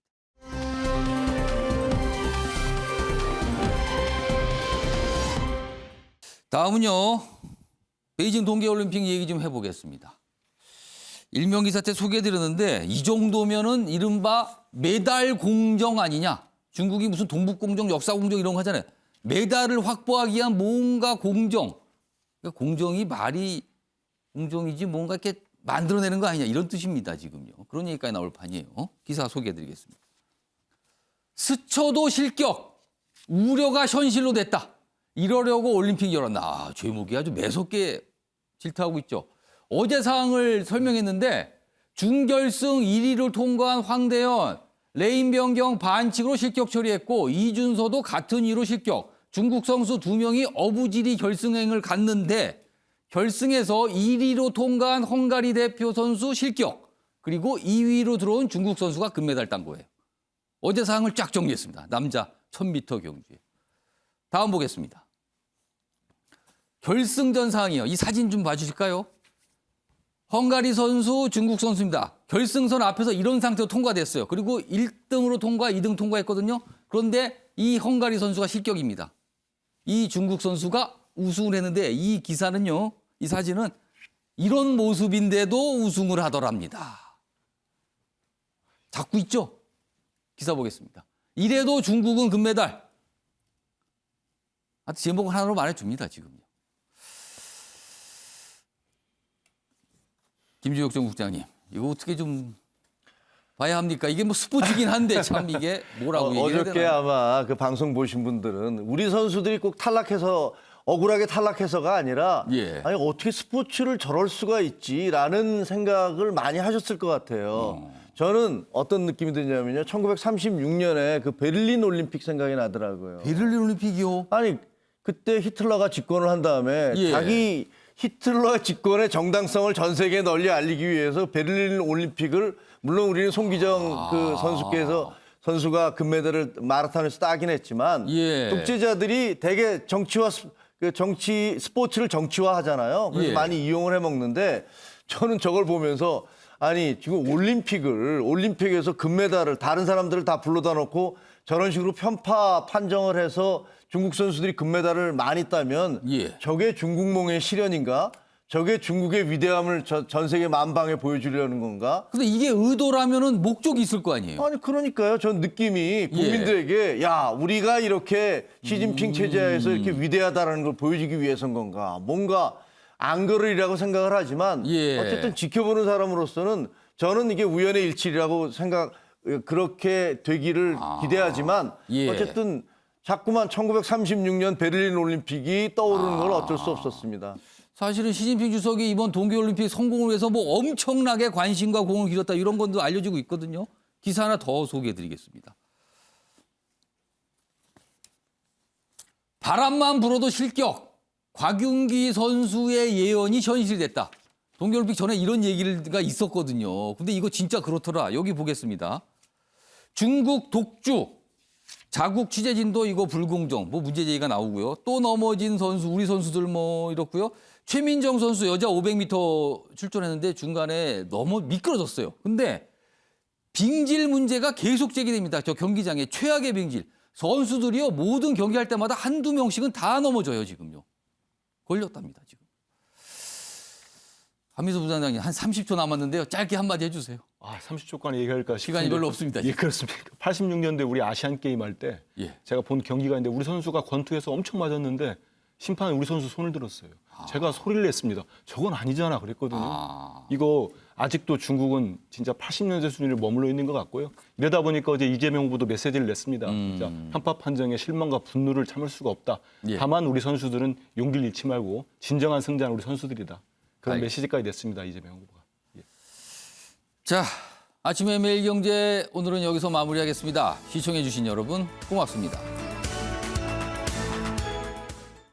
다음은요. 베이징 동계올림픽 얘기 좀 해보겠습니다. 일명기사 때 소개해드렸는데 이 정도면은 이른바 메달 공정 아니냐. 중국이 무슨 동북공정, 역사공정 이런 거 하잖아요. 메달을 확보하기 위한 뭔가 공정. 그러니까 공정이 말이 공정이지 뭔가 이렇게 만들어내는 거 아니냐 이런 뜻입니다. 지금요. 그런 얘기까지 나올 판이에요. 기사 소개해드리겠습니다. 스쳐도 실격. 우려가 현실로 됐다. 이러려고 올림픽 열었나. 아, 제목이 아주 매섭게 질타하고 있죠. 어제 사항을 설명했는데 준결승 1위를 통과한 황대현, 레인 변경 반칙으로 실격 처리했고 이준서도 같은 이유로 실격. 중국 선수 2명이 어부지리 결승행을 갔는데 결승에서 1위로 통과한 헝가리 대표 선수 실격. 그리고 2위로 들어온 중국 선수가 금메달 딴 거예요. 어제 사항을 쫙 정리했습니다. 남자 1000m 경주에. 다음 보겠습니다. 결승전 사항이에요. 이 사진 좀 봐주실까요? 헝가리 선수, 중국 선수입니다. 결승선 앞에서 이런 상태로 통과됐어요. 그리고 1등으로 통과, 2등 통과했거든요. 그런데 이 헝가리 선수가 실격입니다. 이 중국 선수가 우승을 했는데 이 기사는요, 이 사진은 이런 모습인데도 우승을 하더랍니다. 잡고 있죠? 기사 보겠습니다. 이래도 중국은 금메달. 하여튼 제목 하나로 말해줍니다, 지금요. 김주혁 전 국장님, 이거 어떻게 좀 봐야 합니까? 이게 뭐 스포츠긴 한데 참 이게 뭐라고 얘기해야 되나? 어저께 아마 그 방송 보신 분들은 우리 선수들이 꼭 탈락해서 억울하게 탈락해서가 아니라 아니 어떻게 스포츠를 저럴 수가 있지라는 생각을 많이 하셨을 것 같아요. 저는 어떤 느낌이 드냐면요. 1936년에 그 베를린 올림픽 생각이 나더라고요. 베를린 올림픽이요? 아니 그때 히틀러가 집권을 한 다음에 자기 히틀러의 집권의 정당성을 전 세계에 널리 알리기 위해서 베를린 올림픽을 물론 우리는 송기정 그 선수가 금메달을 마라톤에서 따긴 했지만 독재자들이 대개 정치 스포츠를 정치화하잖아요. 그래서 많이 이용을 해먹는데 저는 저걸 보면서 아니 지금 올림픽에서 금메달을 다른 사람들을 다 불러다 놓고 저런 식으로 편파 판정을 해서 중국 선수들이 금메달을 많이 따면 저게 중국몽의 실현인가? 저게 중국의 위대함을 전 세계 만방에 보여주려는 건가? 근데 이게 의도라면은 목적이 있을 거 아니에요? 아니 그러니까요. 전 느낌이 국민들에게 야 우리가 이렇게 시진핑 체제에서 이렇게 위대하다라는 걸 보여주기 위해서인 건가? 뭔가 안 그러리라고 생각을 하지만 어쨌든 지켜보는 사람으로서는 저는 이게 우연의 일치라고 그렇게 되기를 기대하지만 어쨌든 자꾸만 1936년 베를린 올림픽이 떠오르는 건 어쩔 수 없었습니다. 사실은 시진핑 주석이 이번 동계올림픽 성공을 위해서 뭐 엄청나게 관심과 공을 기울였다 이런 건도 알려지고 있거든요. 기사 하나 더 소개해드리겠습니다. 바람만 불어도 실격. 곽윤기 선수의 예언이 현실됐다. 동계올림픽 전에 이런 얘기가 있었거든요. 근데 이거 진짜 그렇더라. 여기 보겠습니다. 중국 독주. 자국 취재진도 이거 불공정. 뭐 문제 제기가 나오고요. 또 넘어진 선수, 우리 선수들 뭐 이렇고요. 최민정 선수 여자 500m 출전했는데 중간에 미끄러졌어요. 근데 빙질 문제가 계속 제기됩니다. 저 경기장에 최악의 빙질. 선수들이요 모든 경기할 때마다 한두 명씩은 다 넘어져요 지금요. 걸렸답니다 지금. 한민수 부단장님 한 30초 남았는데요. 짧게 한마디 해주세요. 아, 30초간 얘기할까 시간이 별로 없습니다. 예, 그렇습니다. 86년도에 우리 아시안 게임 할 때 예. 제가 본 경기가 있는데 우리 선수가 권투에서 엄청 맞았는데 심판은 우리 선수 손을 들었어요. 제가 소리를 냈습니다. 저건 아니잖아 그랬거든요. 이거 아직도 중국은 진짜 80년대 수준에 머물러 있는 것 같고요. 이러다 보니까 어제 이재명 후보도 메시지를 냈습니다. 진짜 편파 판정에 실망과 분노를 참을 수가 없다. 예. 다만 우리 선수들은 용기를 잃지 말고 진정한 승자는 우리 선수들이다. 그런 메시지까지 냈습니다. 이재명 후보가. 예. 자, 아침의 매일경제 오늘은 여기서 마무리하겠습니다. 시청해 주신 여러분 고맙습니다.